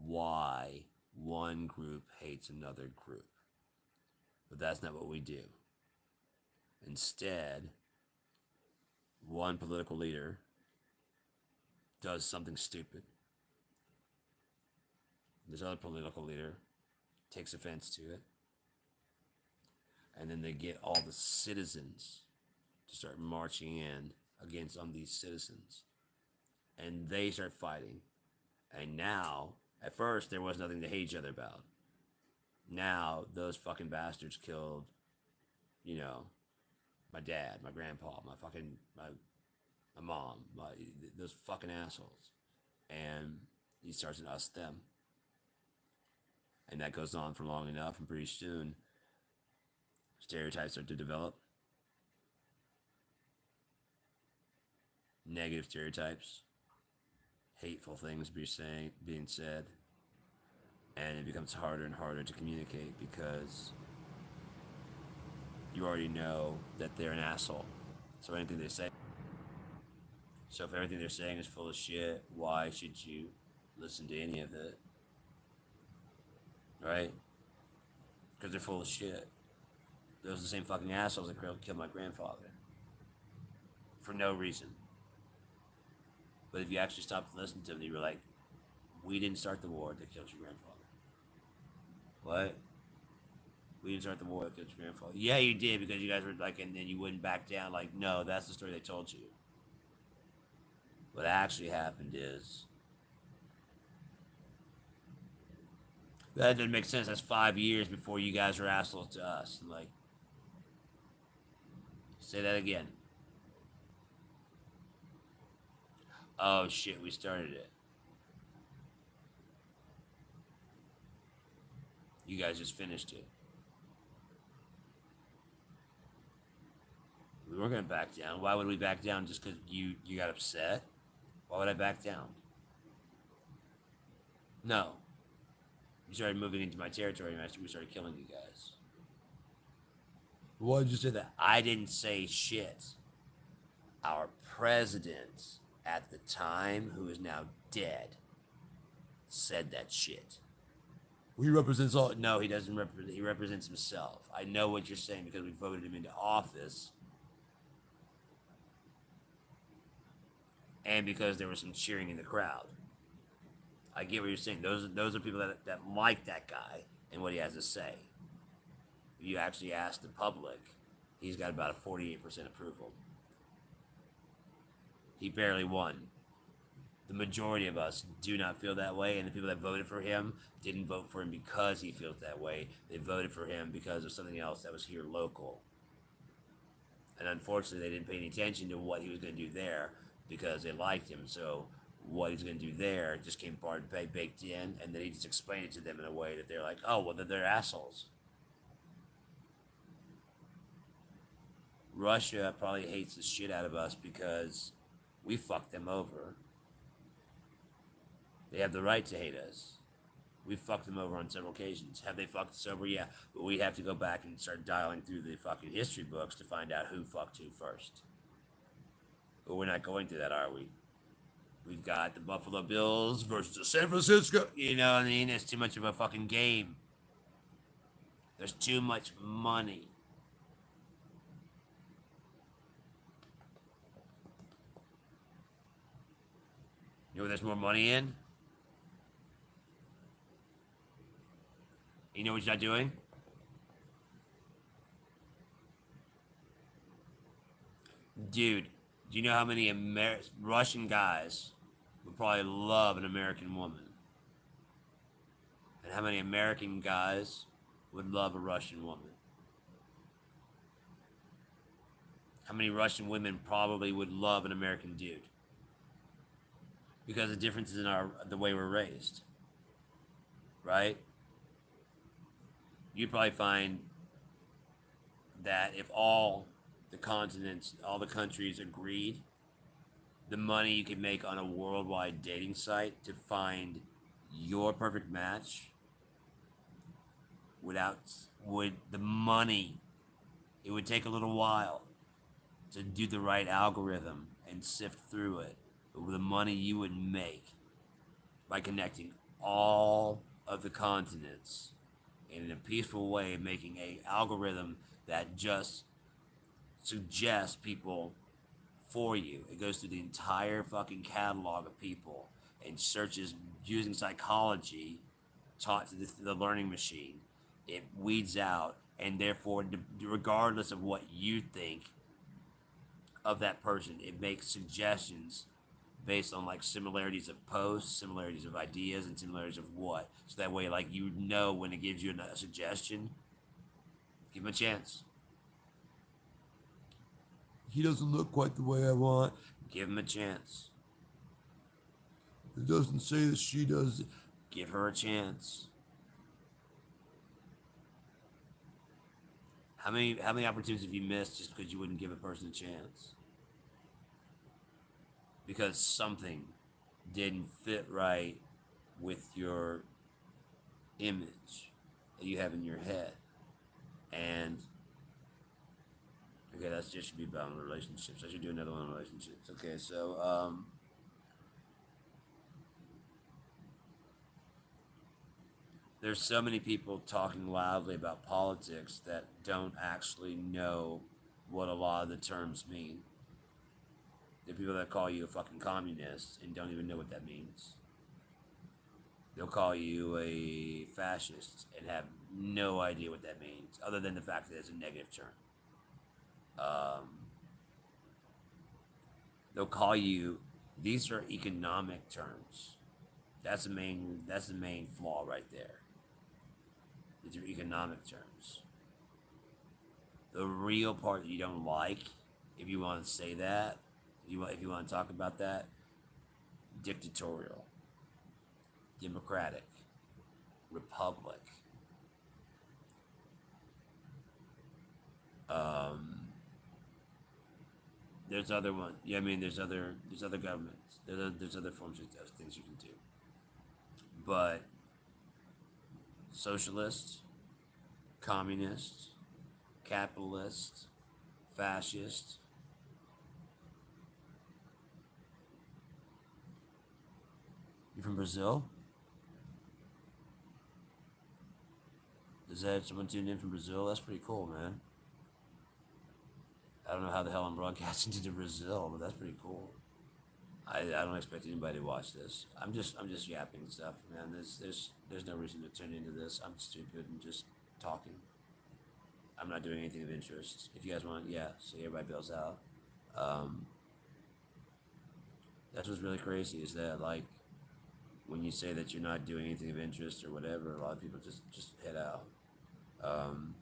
why one group hates another group. But that's not what we do. Instead, one political leader does something stupid. This other political leader takes offense to it. And then they get all the citizens to start marching in against these citizens. And they start fighting. And now, at first, there was nothing to hate each other about. Now, those fucking bastards killed, my dad, my grandpa, my mom, those fucking assholes. And he starts to us them. And that goes on for long enough, and pretty soon, stereotypes start to develop. Negative stereotypes. Hateful things being said. and it becomes harder and harder to communicate because you already know that they're an asshole. So anything they say. So if everything they're saying is full of shit, why should you listen to any of it? Right? Because they're full of shit. Those are the same fucking assholes that killed my grandfather. For no reason. But if you actually stopped to listen to them, you were like, we didn't start the war that killed your grandfather. What? We didn't start the war that killed your grandfather. Yeah, you did because you guys were like, and then you wouldn't back down. Like, no, that's the story they told you. What actually happened is that didn't make sense. That's 5 years before you guys were assholes to us. I'm like, say that again. Oh shit, we started it. You guys just finished it. We weren't gonna back down. Why would we back down just because you got upset? Why would I back down? No. You started moving into my territory and we started killing you guys. Why did you say that? I didn't say shit. Our president at the time, who is now dead, said that shit. He represents all. No, he doesn't represent. He represents himself. I know what you're saying because we voted him into office, and because there was some cheering in the crowd. I get what you're saying. Those are people that like that guy and what he has to say. If you actually ask the public, he's got about a 48% approval. He barely won. The majority of us do not feel that way, and the people that voted for him didn't vote for him because he feels that way. They voted for him because of something else that was here local. And unfortunately, they didn't pay any attention to what he was going to do there because they liked him. So what he's going to do there just came baked in, and then he just explained it to them in a way that they're like, oh, well, they're assholes. Russia probably hates the shit out of us because we fucked them over. They have the right to hate us. We fucked them over on several occasions. Have they fucked us over? Yeah. But we have to go back and start dialing through the fucking history books to find out who fucked who first. But we're not going to that, are we? We've got the Buffalo Bills versus the San Francisco. You know what I mean? It's too much of a fucking game. There's too much money. You know where there's more money in? You know what you're not doing? Dude, do you know how many Russian guys would probably love an American woman? And how many American guys would love a Russian woman? How many Russian women probably would love an American dude? Because the difference is in the way we're raised. Right? You'd probably find that if all the continents, all the countries agreed, the money you could make on a worldwide dating site to find your perfect match would the money, it would take a little while to do the right algorithm and sift through it. But the money you would make by connecting all of the continents in a peaceful way, making a algorithm that just suggests people for you. It goes through the entire fucking catalog of people and searches using psychology taught to the learning machine. It weeds out, and therefore, regardless of what you think of that person, it makes suggestions based on like similarities of posts, similarities of ideas, and similarities of what. So that way, like, you know when it gives you a suggestion, give him a chance. He doesn't look quite the way I want. Give him a chance. It doesn't say that she does. Give her a chance. How many opportunities have you missed just because you wouldn't give a person a chance? Because something didn't fit right with your image that you have in your head. And okay, that's just should be about relationships. I should do another one on relationships. Okay, so there's so many people talking loudly about politics that don't actually know what a lot of the terms mean. There are people that call you a fucking communist and don't even know what that means. They'll call you a fascist and have no idea what that means, other than the fact that it's a negative term. Um, they'll call you. These are economic terms. That's the main. That's the main flaw right there. These are economic terms. The real part that you don't like, if you want to say that, if you want to talk about that, dictatorial, democratic, republic. Um, there's other one. Yeah, I mean, there's other governments. There's other forms of those things you can do. But socialist, communist, capitalist, fascist. You from Brazil? Is that someone tuned in from Brazil? That's pretty cool, man. I don't know how the hell I'm broadcasting to Brazil, but that's pretty cool. I don't expect anybody to watch this. I'm just yapping stuff, man. There's no reason to tune into this. I'm stupid and just talking. I'm not doing anything of interest. If you guys want, yeah, so everybody bails out. Um, that's what's really crazy is that like when you say that you're not doing anything of interest or whatever, a lot of people just head out. Um,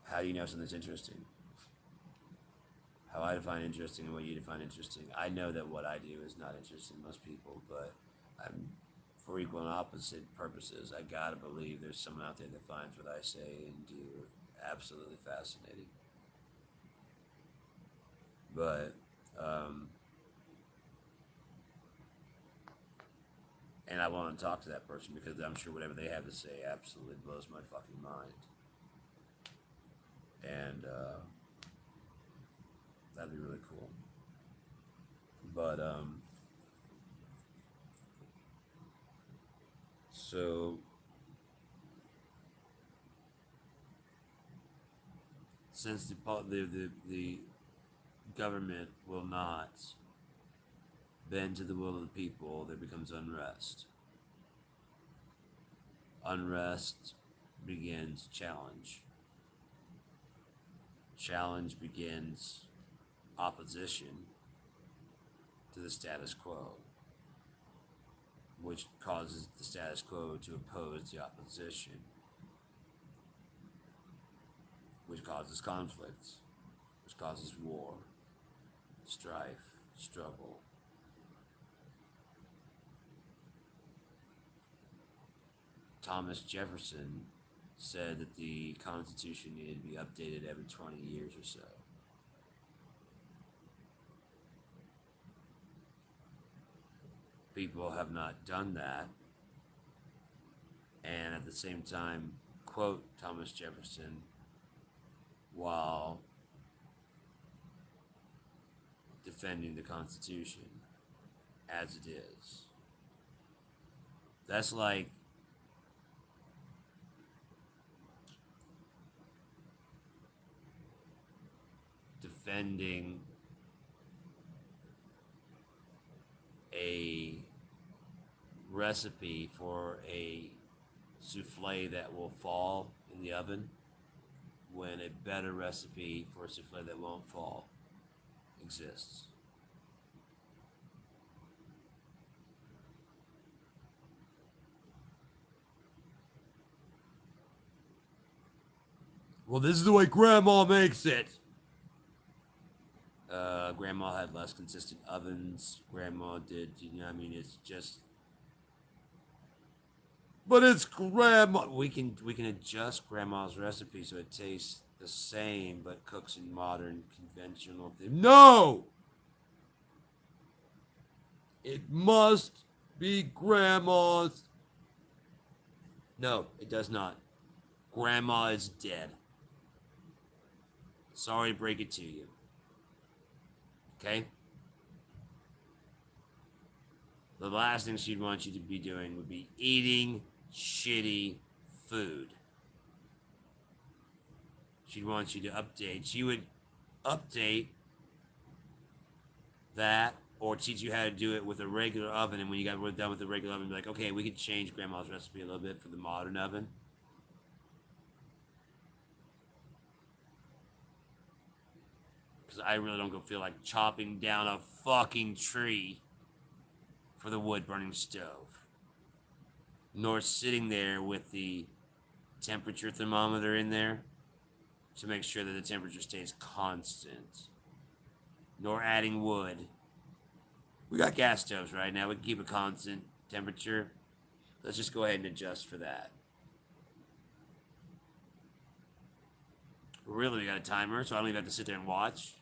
how do you know something's interesting? How I define interesting and what you define interesting. I know that what I do is not interesting to most people, but I'm for equal and opposite purposes. I gotta believe there's someone out there that finds what I say and do absolutely fascinating. But and I want to talk to that person because I'm sure whatever they have to say absolutely blows my fucking mind. And that'd be really cool. But so since the government will not bend to the will of the people, there becomes unrest. Unrest begins challenge. Challenge begins opposition to the status quo, which causes the status quo to oppose the opposition, which causes conflict, which causes war, strife, struggle. Thomas Jefferson said that the Constitution needed to be updated every 20 years or so. People have not done that, and at the same time, quote Thomas Jefferson while defending the Constitution as it is. That's like defending a recipe for a souffle that will fall in the oven when a better recipe for a souffle that won't fall exists. Well, this is the way Grandma makes it. Grandma had less consistent ovens. Grandma did, you know, I mean, it's just. But it's grandma. We can adjust grandma's recipe so it tastes the same, but cooks in modern conventional. No, it must Be grandmas. No, it does not. Grandma is dead. Sorry to break it to you. Okay? The last thing she'd want you to be doing would be eating shitty food. She'd want you to update. She would update that or teach you how to do it with a regular oven. And when you got done with the regular oven, be like, okay, we could change grandma's recipe a little bit for the modern oven. Because I really don't go feel like chopping down a fucking tree for the wood burning stove. Nor sitting there with the temperature thermometer in there to make sure that the temperature stays constant. Nor adding wood. We got gas stoves right now. We can keep a constant temperature. Let's just go ahead and adjust for that. Really, we got a timer, so I don't even have to sit there and watch.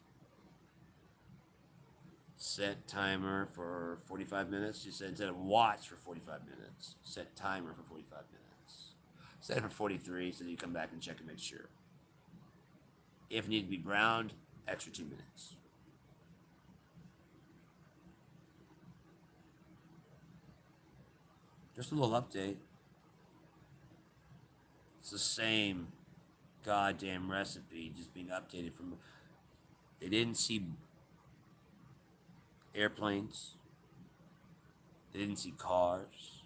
Set timer for 45 minutes. You said instead of watch for 45 minutes, set timer for 45 minutes. Set it for 43 so that you come back and check and make sure. If it needs to be browned, extra 2 minutes. Just a little update. It's the same goddamn recipe, just being updated from. They didn't see airplanes. They didn't see cars.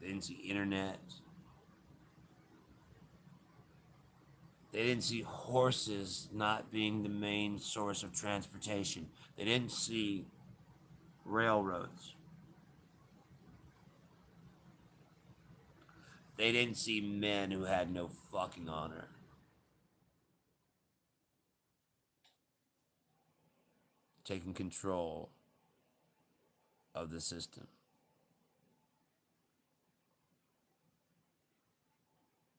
They didn't see internet. They didn't see horses not being the main source of transportation. They didn't see railroads. They didn't see men who had no fucking honor. Taking control of the system.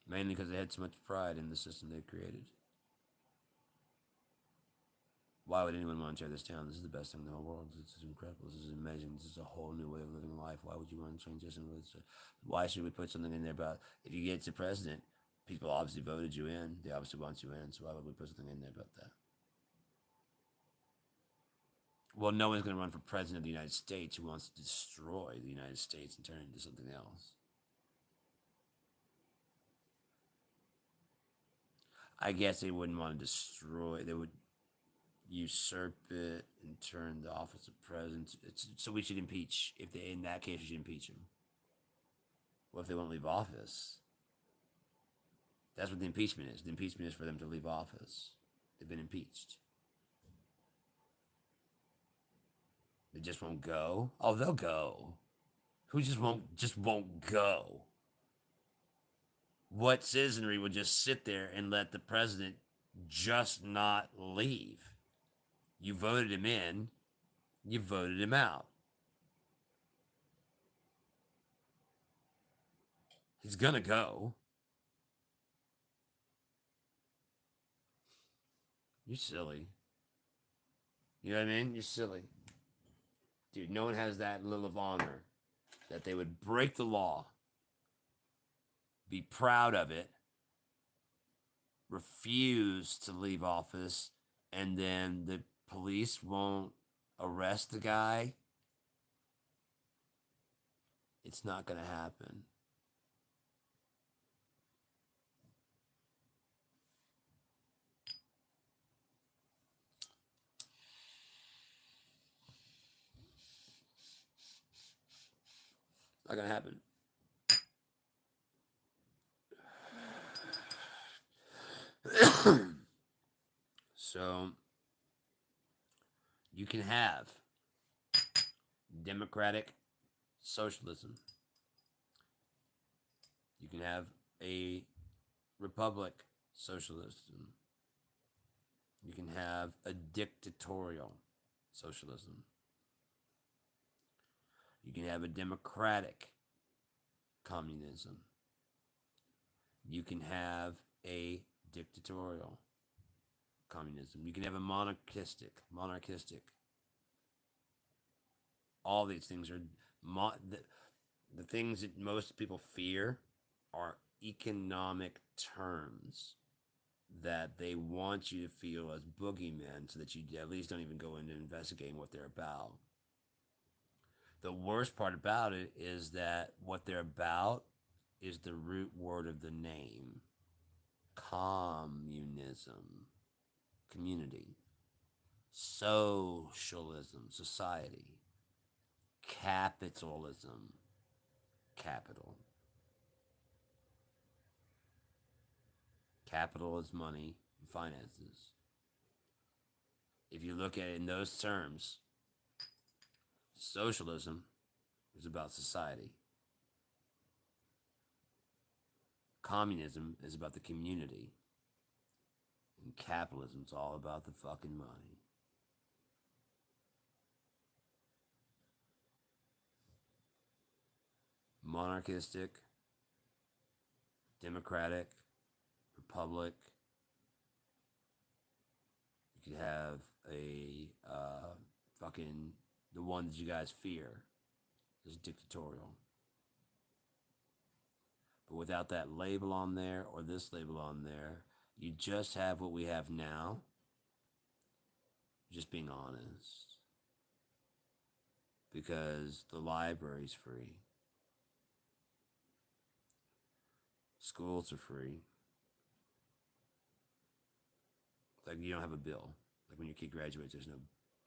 Mainly because they had so much pride in the system they created. Why would anyone want to tear this down? This is the best thing in the whole world. This is incredible. This is amazing. This is a whole new way of living life. Why would you want to change this? And why should we put something in there about if you get to president? People obviously voted you in. They obviously want you in. So why would we put something in there about that? Well, no one's going to run for president of the United States who wants to destroy the United States and turn it into something else. I guess they wouldn't want to destroy. They would usurp it and turn the office of president. So we should impeach. If they, in that case, we should impeach him. Well, if they won't leave office, that's what the impeachment is. The impeachment is for them to leave office. They've been impeached. They just won't go. Oh, they'll go. Who just won't go? What citizenry would just sit there and let the president just not leave? You voted him in, you voted him out. He's gonna go. You're silly. You know what I mean? You're silly. Dude, no one has that little of honor that they would break the law, be proud of it, refuse to leave office, and then the police won't arrest the guy. It's not going to happen. Not going to happen. So you can have democratic socialism. You can have a republic socialism. You can have a dictatorial socialism. You can have a democratic communism. You can have a dictatorial communism. You can have a monarchistic. All these things are The things that most people fear are economic terms that they want you to feel as boogeymen so that you at least don't even go into investigating what they're about. The worst part about it is that what they're about is the root word of the name: communism, community; socialism, society; capitalism, capital. Capital is money and finances. If you look at it in those terms, socialism is about society. Communism is about the community. And capitalism is all about the fucking money. Monarchistic, democratic, republic. You could have a fucking the ones you guys fear is dictatorial. But without that label on there or this label on there, you just have what we have now. Just being honest. Because the library's free. Schools are free. Like you don't have a bill. Like when your kid graduates, there's no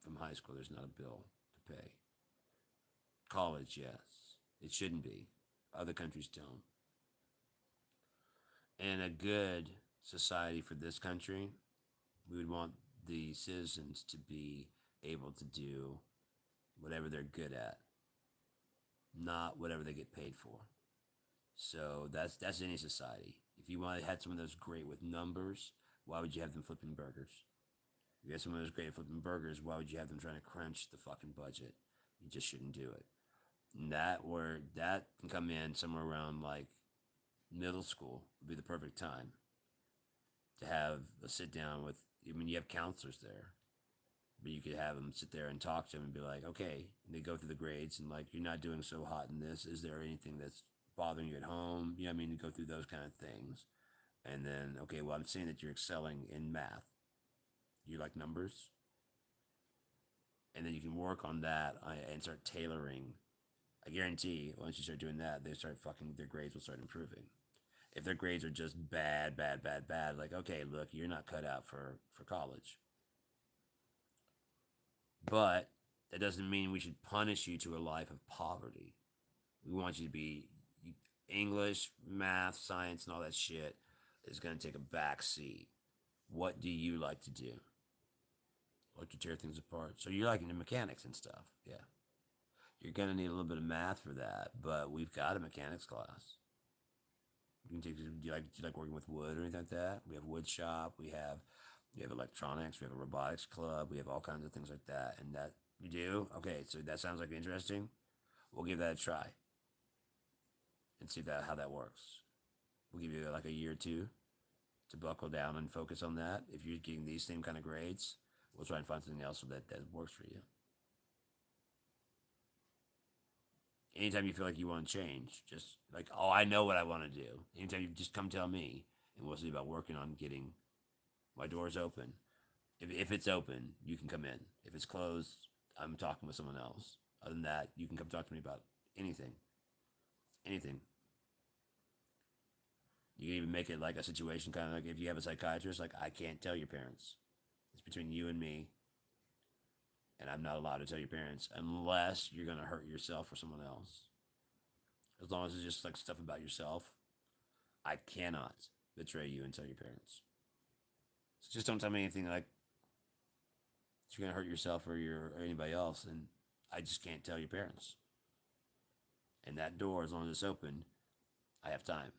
from high school. There's not a bill to pay. College, yes, it shouldn't be. Other countries don't. And a good society for this country, we would want the citizens to be able to do whatever they're good at, not whatever they get paid for. So that's any society. If you want to have someone that's great with numbers, why would you have them flipping burgers? If you have someone that's great at flipping burgers, why would you have them trying to crunch the fucking budget? You just shouldn't do it. And that can come in somewhere around like middle school would be the perfect time to have a sit down with. I mean, you have counselors there, but you could have them sit there and talk to them and be like, okay, and they go through the grades and like, you're not doing so hot in this. Is there anything that's bothering you at home? You know what I mean? To go through those kind of things. And then, okay, well, I'm seeing that you're excelling in math. You like numbers? And then you can work on that and start tailoring. I guarantee once you start doing that, they start fucking, their grades will start improving. If their grades are just bad, bad, bad, bad, like, okay, look, you're not cut out for college. But that doesn't mean we should punish you to a life of poverty. We want you to be English, math, science, and all that shit is going to take a back seat. What do you like to do? Like to tear things apart. So you're liking the mechanics and stuff. Yeah. You're going to need a little bit of math for that, but we've got a mechanics class. You can take, do you like working with wood or anything like that? We have wood shop. We have electronics. We have a robotics club. We have all kinds of things like that. And that you do? Okay, so that sounds like interesting. We'll give that a try and see how that works. We'll give you like a year or two to buckle down and focus on that. If you're getting these same kind of grades, we'll try and find something else that works for you. Anytime you feel like you want to change, just like, oh, I know what I want to do. Anytime you just come tell me, and we'll see about working on getting my doors open. If it's open, you can come in. If it's closed, I'm talking with someone else. Other than that, you can come talk to me about anything. Anything. You can even make it like a situation kind of like if you have a psychiatrist, like, I can't tell your parents. It's between you and me, and I'm not allowed to tell your parents unless you're going to hurt yourself or someone else. As long as it's just like stuff about yourself, I cannot betray you and tell your parents. So just don't tell me anything like you're going to hurt yourself or anybody else, and I just can't tell your parents. And that door, as long as it's open, I have time.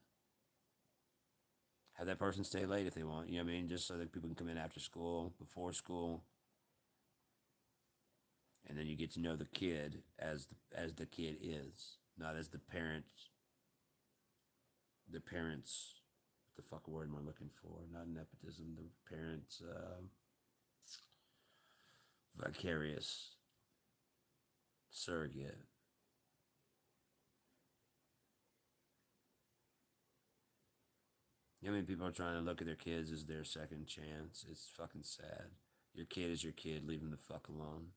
Have that person stay late if they want. You know what I mean? Just so that people can come in after school, before school, and then you get to know the kid as the kid is, not as the parents. The parents, what the fuck word am I looking for? Not nepotism. The parents, vicarious surrogate. I mean, people are trying to look at their kids as their second chance. It's fucking sad. Your kid is your kid. Leave them the fuck alone.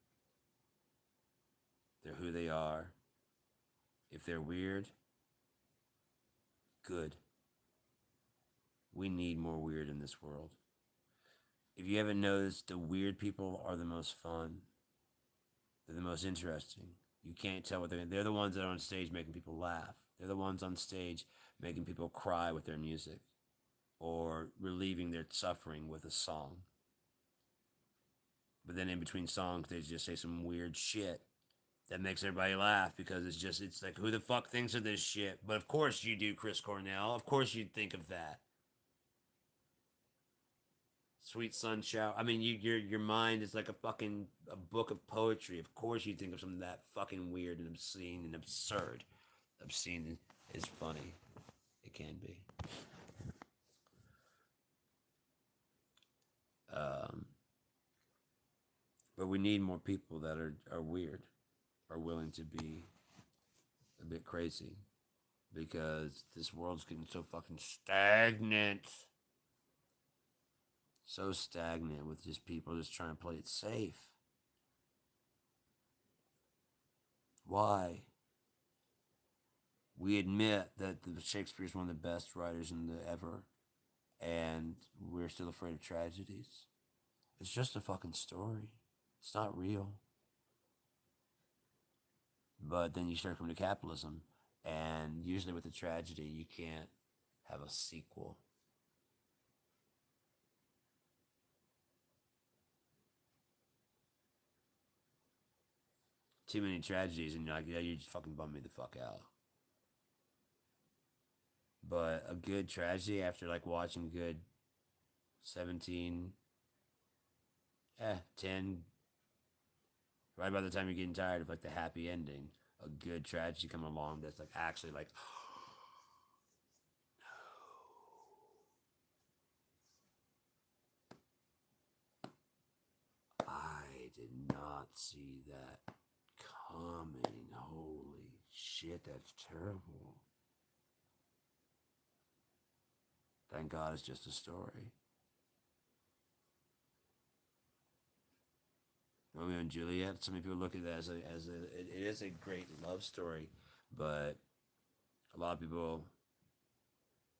They're who they are. If they're weird, good. We need more weird in this world. If you haven't noticed, the weird people are the most fun. They're the most interesting. You can't tell what they're the ones that are on stage making people laugh. They're the ones on stage making people cry with their music or relieving their suffering with a song. But then in between songs, they just say some weird shit that makes everybody laugh because it's like, who the fuck thinks of this shit? But of course you do, Chris Cornell. Of course you'd think of that. Sweet Sun Shower. I mean, your mind is like a book of poetry. Of course you think of something that fucking weird and obscene and absurd. Obscene is funny. It can be. Um, but we need more people that are weird, are willing to be a bit crazy, because this world's getting so fucking stagnant. So stagnant with just people just trying to play it safe. Why? We admit that Shakespeare is one of the best writers in the ever, and we're still afraid of tragedies. It's just a fucking story. It's not real. But then you start coming to capitalism, and usually with a tragedy, you can't have a sequel. Too many tragedies, and you're like, yeah, you just fucking bum me the fuck out. But a good tragedy after like watching good 17, 10, right by the time you're getting tired of like the happy ending, a good tragedy come along that's like actually like, I did not see that coming. Holy shit, that's terrible. Thank God it's just a story. Romeo and Juliet. So many people look at that it is a great love story, but a lot of people,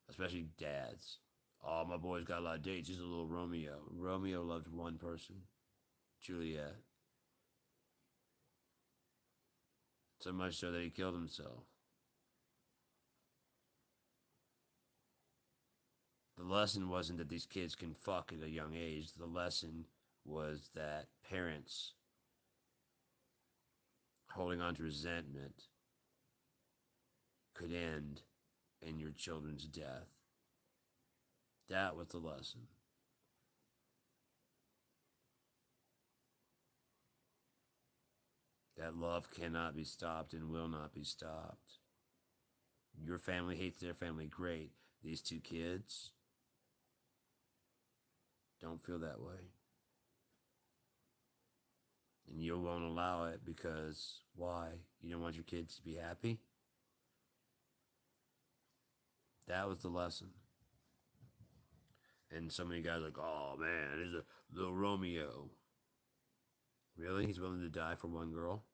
especially dads, oh, my boy's got a lot of dates. He's a little Romeo. Romeo loved one person, Juliet. So much so that he killed himself. The lesson wasn't that these kids can fuck at a young age. The lesson was that parents holding on to resentment could end in your children's death. That was the lesson. That love cannot be stopped and will not be stopped. Your family hates their family, great. These two kids don't feel that way. And you won't allow it because why? You don't want your kids to be happy? That was the lesson. And so many guys are like, oh man, there's a little Romeo. Really? He's willing to die for one girl?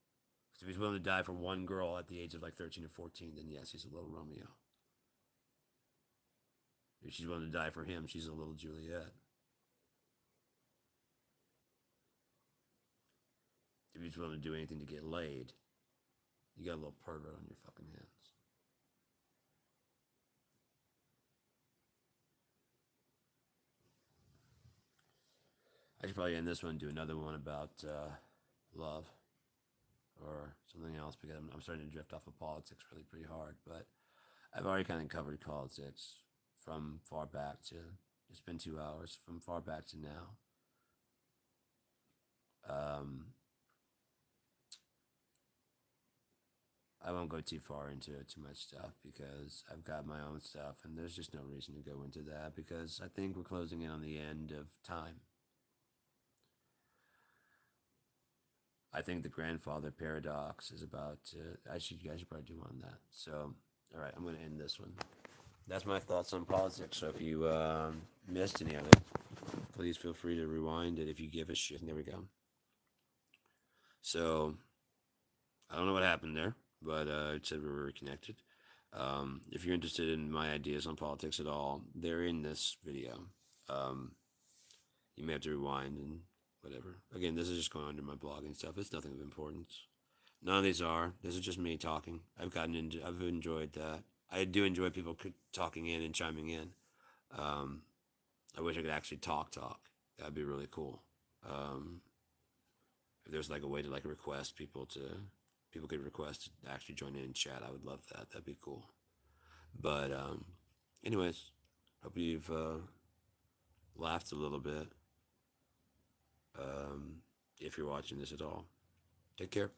Because if he's willing to die for one girl at the age of like 13 or 14, then yes, he's a little Romeo. If she's willing to die for him, she's a little Juliet. If he's willing to do anything to get laid, you got a little pervert on your fucking hands. I should probably end this one and do another one about love or something else because I'm starting to drift off of politics really pretty hard. But I've already kind of covered politics from far back to, it's been 2 hours, from far back to now. Um, I won't go too far into too much stuff because I've got my own stuff and there's just no reason to go into that because I think we're closing in on the end of time. I think the grandfather paradox is about to, I should probably do on that. So, all right, I'm going to end this one. that's my thoughts on politics. So if you missed any of it, please feel free to rewind it if you give a shit. There we go. So I don't know what happened there, but it said we were reconnected. If you're interested in my ideas on politics at all, they're in this video. Um, you may have to rewind and whatever. Again, this is just going under my blog and stuff. It's nothing of importance. None of these are. This is just me talking. I've enjoyed that. I do enjoy people talking in and chiming in. Um, I wish I could actually talk. That'd be really cool. Um, if there's like a way to like request people could request to actually join in and chat. I would love that. That'd be cool. But anyways, hope you've laughed a little bit. If you're watching this at all, take care.